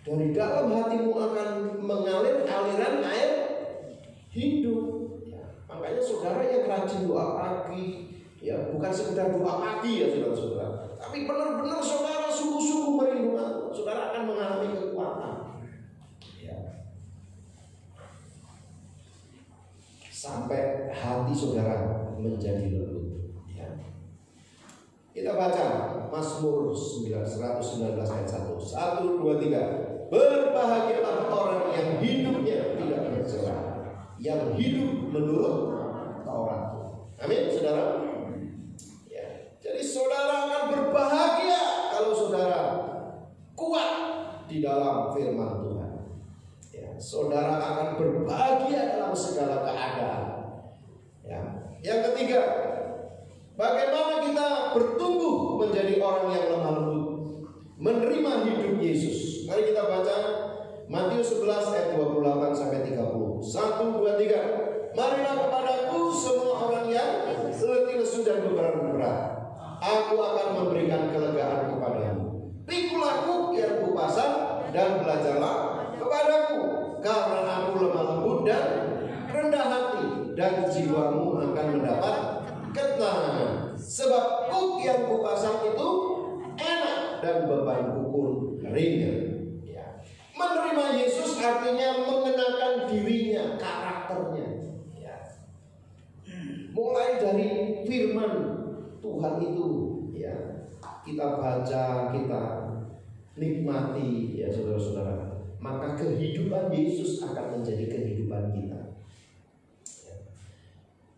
B: Dari dalam hatimu akan mengalir aliran air hidup. Makanya saudara yang rajin doa pagi, ya bukan sekedar doa pagi ya saudara-saudara, tapi benar-benar saudara sungguh-sungguh merindukan, saudara akan mengalami kekuatan. Ya. Sampai hati saudara menjadi lembut. Ya. Kita baca Mazmur 119 ayat 1. 1, 2, 3. Berbahagialah orang yang hidupnya tidak bercela, yang hidup menurut Taurat. Amin, saudara. Ya. Jadi saudara akan berbahagia kalau saudara di dalam firman Tuhan. Ya, saudara akan berbahagia dalam segala keadaan. Ya. Yang ketiga, bagaimana kita bertumbuh menjadi orang yang lemah lembut, menerima hidup Yesus. Mari kita baca Matius 11 ayat 28 sampai 30. 1, 2, 3. Marilah kepadaku semua orang yang letih lesu dan beban-berat, aku akan memberikan kelegaan kepadamu. Pikulah kuk yang kupasang dan belajarlah kepadaku, karena aku lemah lembut dan rendah hati, dan jiwamu akan mendapat ketenangan. Sebab kuk yang kupasang itu enak dan bebanku pun ringan. Menerima Yesus artinya mengenakan dirinya, karakternya. Ya. Mulai dari firman Tuhan itu, ya, kita baca, kita nikmati, ya saudara-saudara. Maka kehidupan Yesus akan menjadi kehidupan kita. Ya.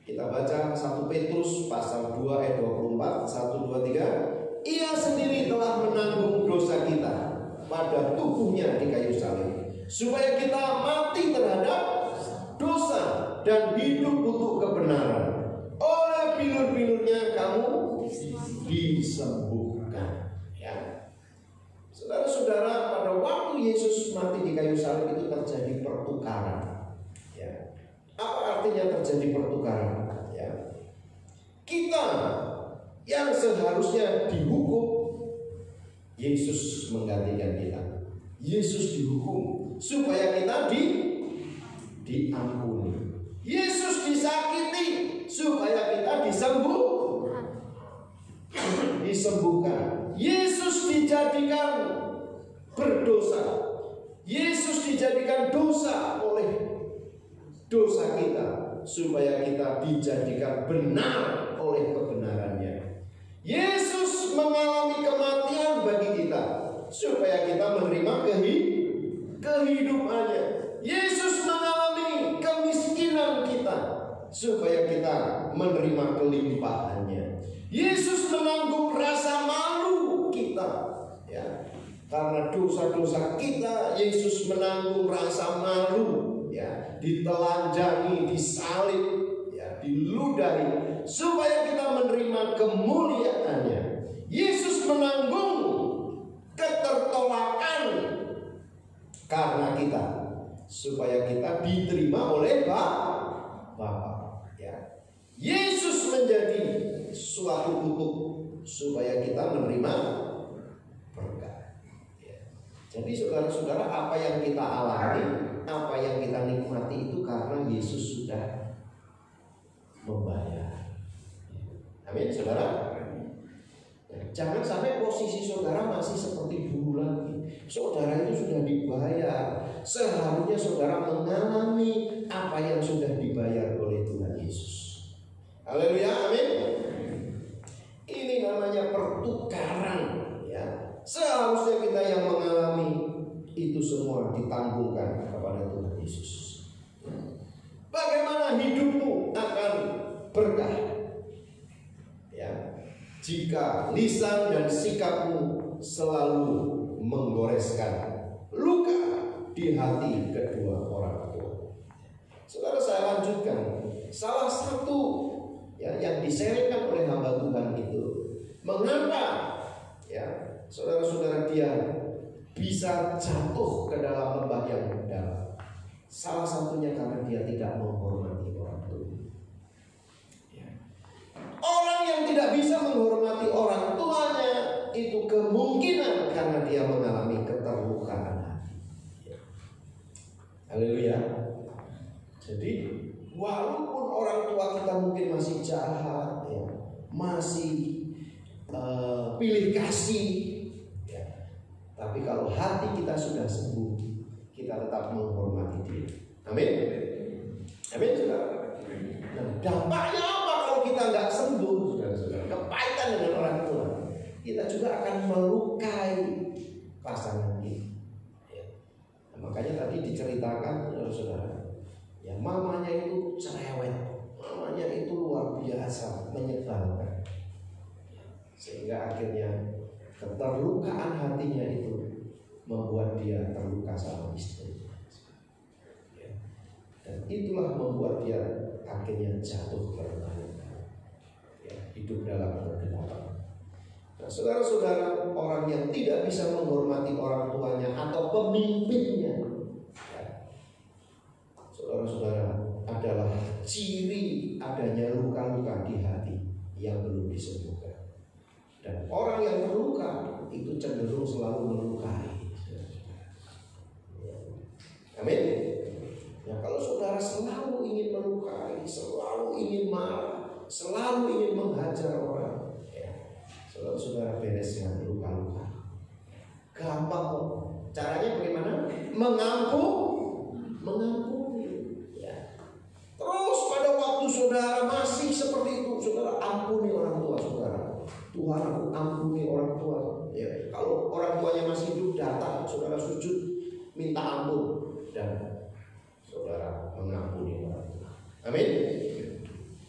B: Kita baca 1 Petrus pasal 2 ayat 24, 1, 2, 3. Ia sendiri telah menanggung dosa kita pada tubuhnya di kayu salib, supaya kita mati terhadap dosa dan hidup untuk kebenaran. Oleh bilur-bilurnya kamu disembuhkan. Ya. Saudara-saudara, pada waktu Yesus mati di kayu salib itu terjadi pertukaran. Ya. Apa artinya terjadi pertukaran? Ya. Kita yang seharusnya dihukum, Yesus menggantikan kita. Yesus dihukum supaya kita diampuni. Yesus disakiti supaya kita disembuhkan. Yesus dijadikan berdosa. Yesus dijadikan dosa oleh dosa kita supaya kita dijadikan benar oleh kebenarannya. Yesus mengalami kematian bagi kita supaya kita menerima kehidupannya. Yesus mengalami kemiskinan kita supaya kita menerima kelimpahannya. Yesus menanggung rasa malu kita, ya. Karena dosa-dosa kita, Yesus menanggung rasa malu, ya. Ditelanjangi, disalib, ya, diludahi supaya kita menerima kemuliaannya. Yesus menanggung ketertolakan karena kita, supaya kita diterima oleh Bapa. Ya. Yesus menjadi suatu kutuk supaya kita menerima berkat. Ya. Jadi saudara-saudara, apa yang kita alami, apa yang kita nikmati itu karena Yesus sudah membayar. Amin, saudara. Jangan sampai posisi saudara masih seperti dulu lagi. Saudara itu sudah dibayar. Seharusnya saudara mengalami apa yang sudah dibayar oleh Tuhan Yesus. Haleluya, amin. Ini namanya pertukaran, ya. Seharusnya kita yang mengalami itu semua ditanggungkan kepada Tuhan Yesus. Bagaimana hidupmu akan berkah? Ya. Jika lisan dan sikapmu selalu menggoreskan luka di hati kedua orang tua. Saudara, saya lanjutkan. Salah satu yang diserahkan oleh hamba Tuhan itu, mengapa ya saudara-saudara dia bisa jatuh ke dalam lembah yang dalam? Salah satunya karena dia tidak menghormati orang tua. Orang yang tidak bisa menghormati orang tuanya itu kemungkinan karena dia mengalami keterlukaan hati. Haleluya. Jadi walaupun orang tua kita mungkin masih jahat, ya, masih pilih kasih, ya, tapi kalau hati kita sudah sembuh, kita tetap menghormati dia. Amin. Amin, saudara. Nah, dampaknya apa kalau kita nggak sembuh, saudara-saudara? Kepahitan dengan orang tua, kita juga akan melukai pasangan kita. Ya. Nah, makanya tadi diceritakan, saudara, ya mamanya itu cerewet, mamanya itu luar biasa menyebalkan, sehingga akhirnya keterlukaan hatinya itu membuat dia terluka sama istri. Ya. Dan itulah membuat dia akhirnya jatuh berbahaya. Ya, hidup dalam kegelapan. Nah, saudara-saudara, orang yang tidak bisa menghormati orang tuanya atau pemimpinnya, ya, saudara-saudara, adalah ciri adanya luka-luka di hati yang belum disembuhkan. Dan orang yang terluka itu cenderung selalu melukai. Amin. Ya, kalau saudara selalu ingin melukai, selalu ingin marah, selalu ingin menghajar orang, ya, saudara-saudara bereskan luka-luka. Gampang kok. Caranya bagaimana? Mengampuni. Ya. Terus pada waktu saudara masih seperti itu, saudara ampuni orang tua saudara. Tuhan, aku ampuni orang tua. Ya, kalau orang tuanya masih hidup, datang saudara sujud minta ampun dan saudara mengampuni orang tua. Amin.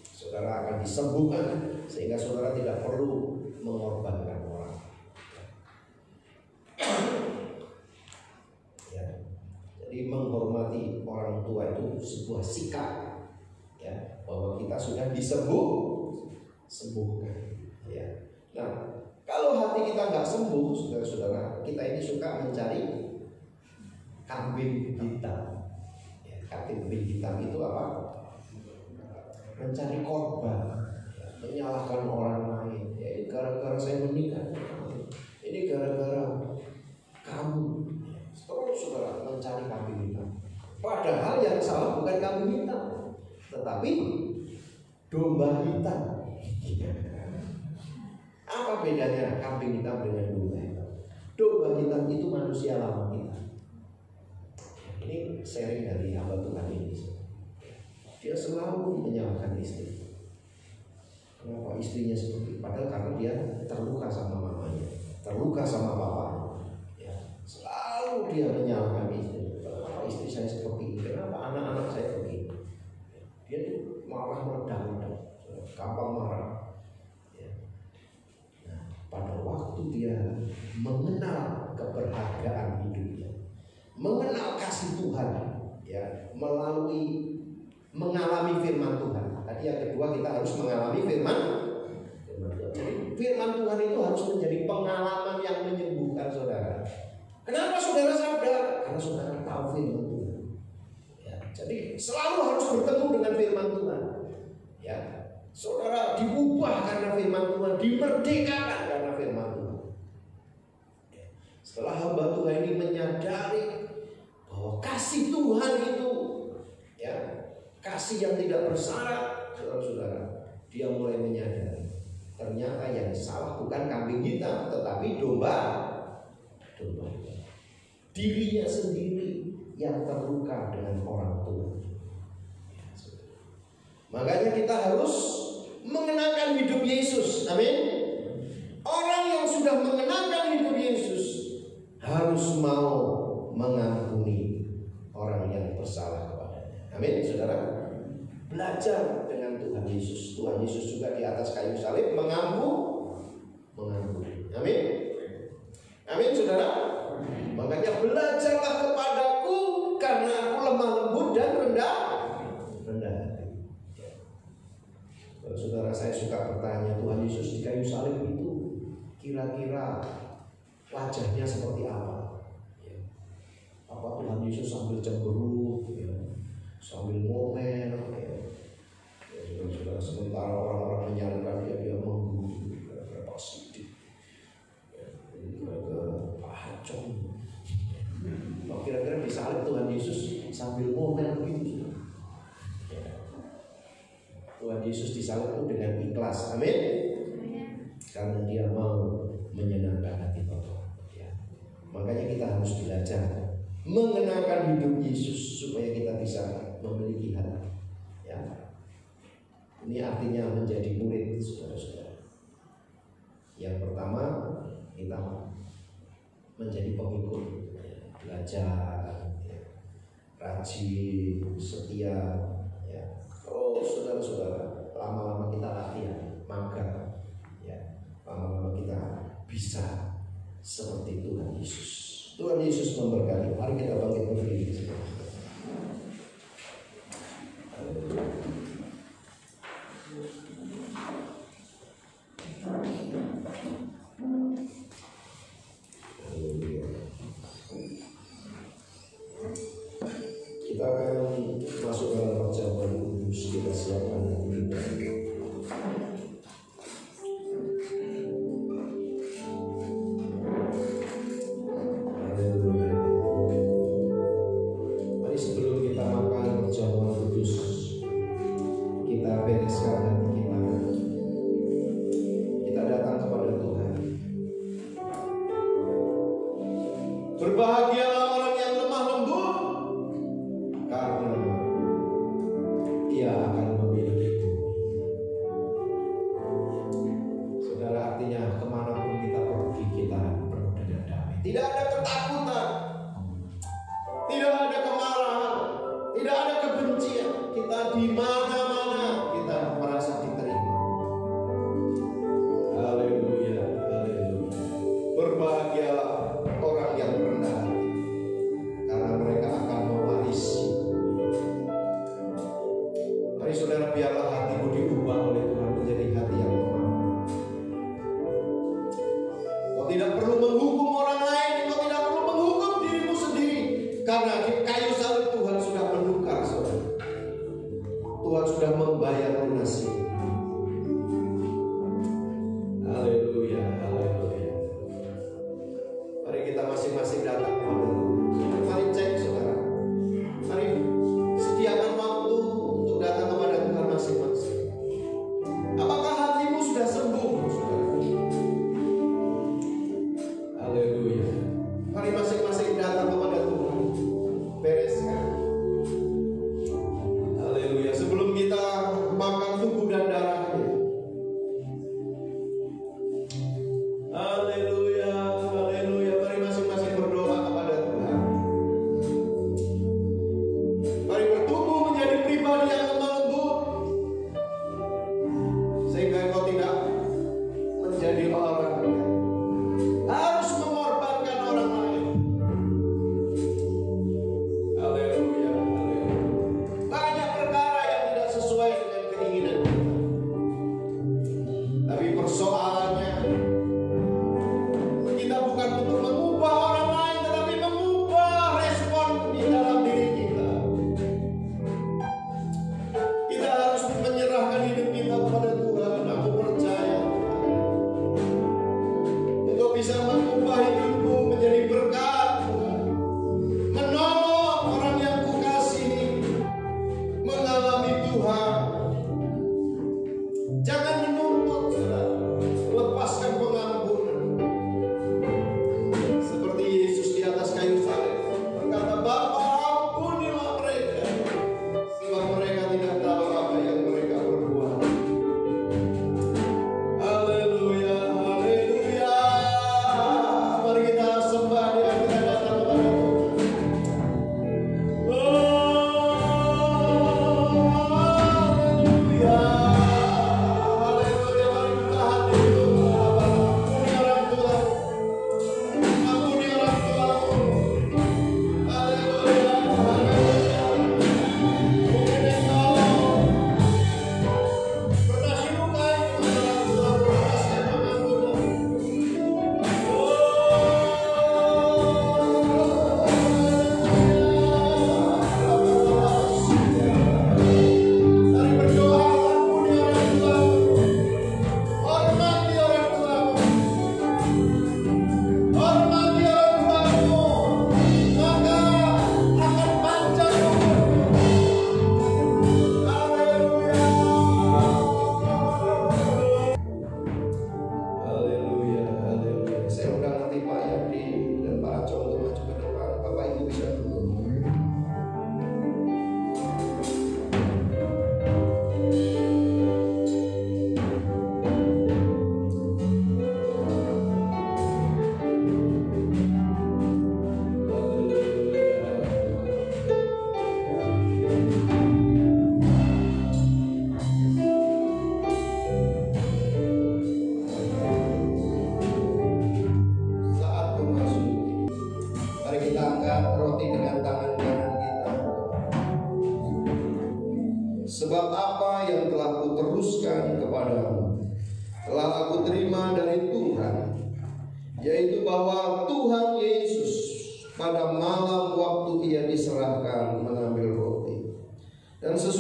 B: Saudara akan disembuhkan sehingga saudara tidak perlu mengorbankan orang. Ya. Jadi menghormati orang tua itu sebuah sikap, ya, bahwa kita sudah sembuhkan. Ya. Nah, kalau hati kita nggak sembuh, saudara-saudara, kita ini suka mencari kambing hitam. Ya, kambing hitam itu apa? Mencari korban, ya, menyalahkan orang lain. Ya, ini gara-gara saya menikah, ini gara-gara kamu. Terus saudara mencari kambing hitam. Padahal yang salah bukan kambing hitam, tetapi domba hitam. Apa bedanya kambing hitam dengan domba hitam? Domba hitam itu manusia lama kita. Ini sharing dari hamba Tuhan ini. Dia selalu menyalahkan istri. Kenapa istrinya seperti itu? Padahal karena dia terluka sama mamanya, terluka sama bapaknya. Ya, selalu dia menyalahkan istri. Kenapa istri saya seperti ini? Kenapa anak-anak saya begini? Dia tuh marah meledak-ledak, gampang marah. Pada waktu dia mengenal keberhargaan hidupnya, mengenal kasih Tuhan, ya, melalui mengalami firman Tuhan. Tadi yang kedua kita harus mengalami firman Tuhan. Jadi firman Tuhan itu harus menjadi pengalaman yang menyembuhkan saudara. Kenapa saudara sadar? Karena saudara tahu firman Tuhan. Ya, jadi selalu harus bertemu dengan firman Tuhan. Ya. Saudara diubah karena firman Tuhan, dimerdekakan karena firman Tuhan. Setelah hamba Tuhan ini menyadari bahwa kasih Tuhan itu, ya, kasih yang tidak bersyarat, saudara-saudara, dia mulai menyadari ternyata yang salah bukan kambing hitam, tetapi domba. Dirinya sendiri yang terluka dengan orang tua. Makanya kita harus mengenalkan hidup Yesus. Amin. Orang yang sudah mengenalkan hidup Yesus harus mau mengampuni orang yang bersalah kepadanya. Amin, saudara. Belajar dengan Tuhan Yesus. Tuhan Yesus juga di atas kayu salib mengampuni. Amin. Amin, saudara. Makanya belajarlah kepadaku karena aku lemah lembut dan rendah hati. Saudara, saya suka bertanya, Tuhan Yesus di kayu salib itu kira-kira wajahnya seperti apa? Ya. Apa Tuhan Yesus sambil cemberut, ya, sambil ngomel, ya. Saudara, sementara orang-orang menyalibkan dia menggurui berapa sidik, ya, ke pahacong. Kira-kira disalib Tuhan Yesus sambil ngomel begitu. Tuhan Yesus disalib itu dengan ikhlas, amin. Karena dia mau menyenangkan hati Bapa. Ya. Makanya kita harus belajar mengenalkan hidup Yesus supaya kita bisa memiliki hati. Ya. Ini artinya menjadi murid, saudara-saudara. Yang pertama kita menjadi pengikut, ya. Belajar, ya. Rajin, setia. Oh, saudara-saudara, lama-lama kita latihan, magang, ya, lama-lama kita bisa seperti Tuhan Yesus. Tuhan Yesus memberkati. Mari kita bangkit berdiri. Kita akan masuk dalam perjamuan kudus. Kita siapkan hati. Mari sebelum kita makan perjamuan kudus, kita bereskan hati kita. Kita datang kepada Tuhan. Berbahagialah orang yang lemah lembut, karena ia akan memiliki bumi. Saudara, artinya kemanapun kita pergi, kita penuh dengan damai. Tidak ada ketakutan, tidak ada kemarahan, tidak ada kebencian. Kita di mana-mana kita merasa diterima. Haleluya, haleluya. Berbahagialah orang yang rendah hati, karena mereka akan mewarisi. Mari saudara, biarlah hatimu diubah oleh Tuhan menjadi hati yang lemah. Kau tidak perlu menghukum orang lain, kau tidak perlu menghukum dirimu sendiri, karena di kayu salib Tuhan sudah menukar saudara. Tuhan sudah membayar lunasi. Haleluya, haleluya. Mari kita masing-masing datang kepada Tuhan. Mari cek saudara. Mari sediakan waktu untuk datang kepada Tuhan masing-masing. Apakah hatimu sudah sembuh, saudara? Haleluya. Mari masing-masing datang kepada Tuhan. Bereskan. Haleluya. Sebelum kita makan tubuh dan darahnya. Haleluya, haleluya. Mari masing-masing berdoa kepada Tuhan. Mari bertumbuh menjadi pribadi yang lemah lembut, sehingga engkau tidak menjadi orang yang harus mengorbankan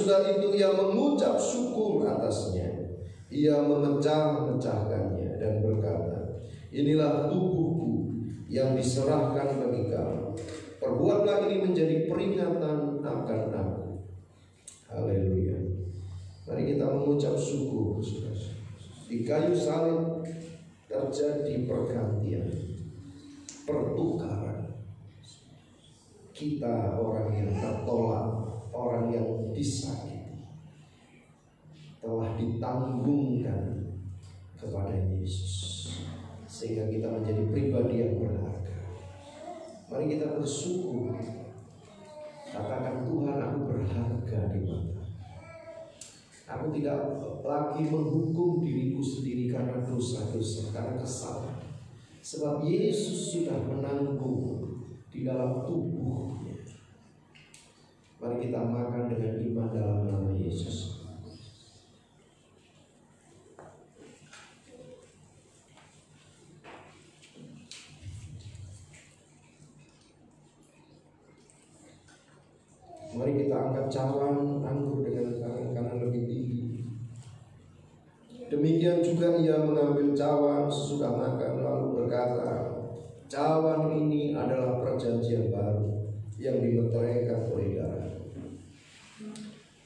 B: sesudah itu ia mengucap syukur atasnya. Ia memecah-mecahkannya dan berkata, inilah tubuhku yang diserahkan bagi kamu. Perbuatlah ini menjadi peringatan akan aku. Haleluya. Mari kita mengucap syukur. Di kayu salib terjadi pergantian, pertukaran. Kita orang yang tertolak, orang yang disakiti, telah ditanggungkan kepada Yesus, sehingga kita menjadi pribadi yang berharga. Mari kita bersyukur. Katakan, Tuhan, aku berharga di mata. Aku tidak lagi menghukum diriku sendiri karena dosa-dosa, karena kesalahan. Sebab Yesus sudah menanggung di dalam tubuhnya. Mari kita makan dengan iman dalam nama Yesus. Mari kita angkat cawan anggur dengan tangan kanan lebih tinggi. Demikian juga ia mengambil cawan sesudah makan lalu berkata, cawan ini adalah perjanjian baru yang dimeteraikan oleh darah.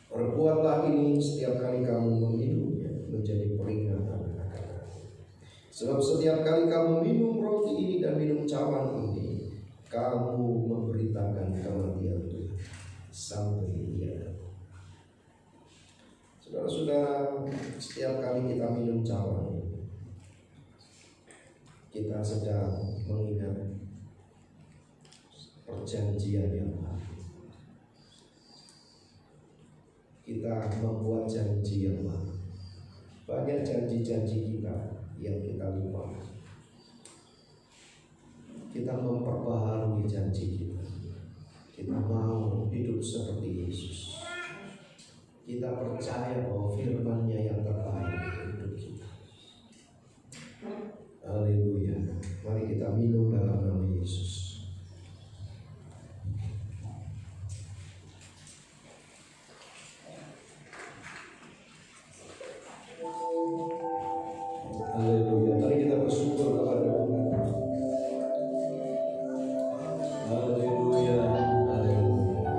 B: Perbuatlah ini setiap kali kamu meminumnya menjadi peringatan akan aku. Sebab setiap kali kamu minum roti ini dan minum cawan ini, kamu memberitakan kematian Tuhan sampai Dia datang. Saudara-saudara, setiap kali kita minum cawan, kita sedang mengingat perjanjian yang baru. Kita membuat janji yang baru. Banyak janji-janji kita yang kita lupa. Kita memperbaharui janji kita. Kita mau hidup seperti Yesus. Kita percaya bahwa firman-Nya yang terbaik untuk hidup kita. Haleluya. Mari kita minum dalam nama Yesus. Haleluya. Mari kita bersyukur kepada Tuhan. Haleluya. Haleluya.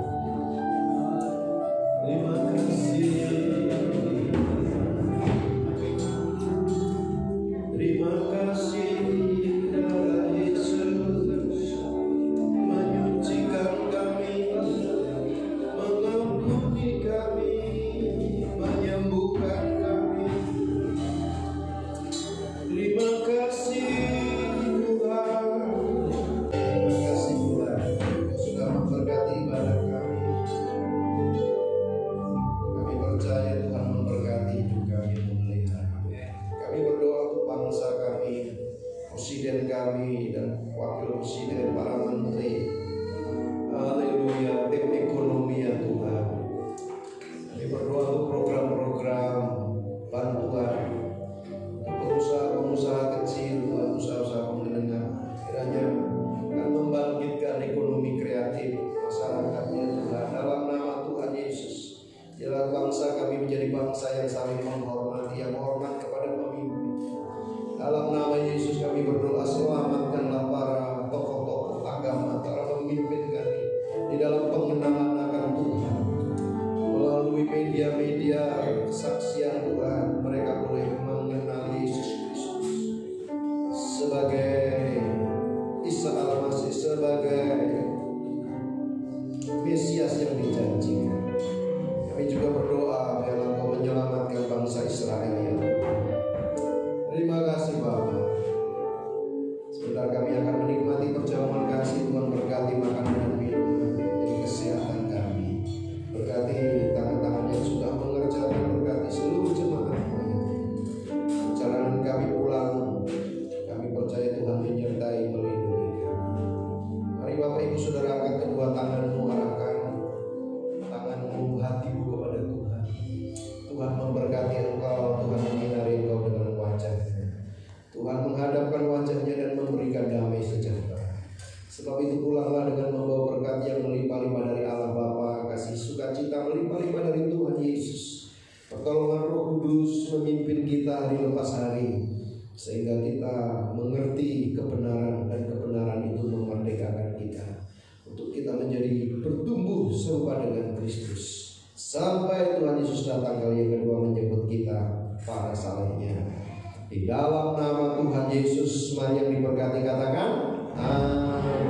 B: Terima kasih. Terima kasih darah Yesus menyucikan kami, mengampuni kami, menyembuhkan kami. Terima kasih Tuhan. Terima kasih Tuhan sudah memberkati ibadah kami. Kami percaya Tuhan memberkati hidup kami, memelihara. Kami berdoa untuk bangsa kami, presiden kami dan wakil presiden, para menteri. Haleluya, tim ekonomi ya Tuhan. Kami berdoa untuk program-program bantuan pengusaha kecil, Tuhan, usaha-usaha menengah. Kiranya akan membangkitkan ekonomi kreatif masyarakatnya Tuhan. Dalam nama Tuhan Yesus, biarlah bangsa kami menjadi bangsa yang saling menghormati, yang hormat kepada pemimpin. Dalam nama Yesus kami berdoa, selamatkanlah para tokoh-tokoh agama, para pemimpin kami di dalam pengenalan akan Tuhan. Melalui media-media kesaksian Tuhan, mereka boleh mengenal Yesus Kristus sebagai Isa Al-Masih, sebagai Mesias yang dijanjikan. Kami juga berdoa biarlah Engkau menyelamatkan bangsa Israel ya Tuhan. Terima kasih Bapa. Sebentar kami akan menikmati perjamuan kasih. Tuhan berkati makanan dan minuman, jadi kesehatan kami. Berkati tangan-tangan yang sudah mengerjakan, berkati seluruh jemaat. Perjalanan kami pulang, kami percaya Tuhan menyertai, melindungi kami. Mari Bapak Ibu Saudara angkat kedua tanganmu, arahkan tanganmu, hatimu kepada Tuhan. Tuhan memberkati engkau, Tuhan menyinari engkau dengan wajah-Nya. Tuhan menghadapkan wajah-Nya dan memberikan damai sejahtera. Sebab itu pulanglah dengan membawa berkat yang melimpah-limpah dari Allah Bapa, kasih sukacita melimpah-limpah dari Tuhan pertolongan Roh Kudus memimpin kita hari lepas hari, sehingga kita mengerti kebenaran, dan kebenaran itu memerdekakan kita untuk kita menjadi bertumbuh serupa dengan Kristus sampai Tuhan Yesus datang kali yang kedua menjemput kita para salehnya. Di dalam nama Tuhan Yesus, mari yang diberkati katakan amin.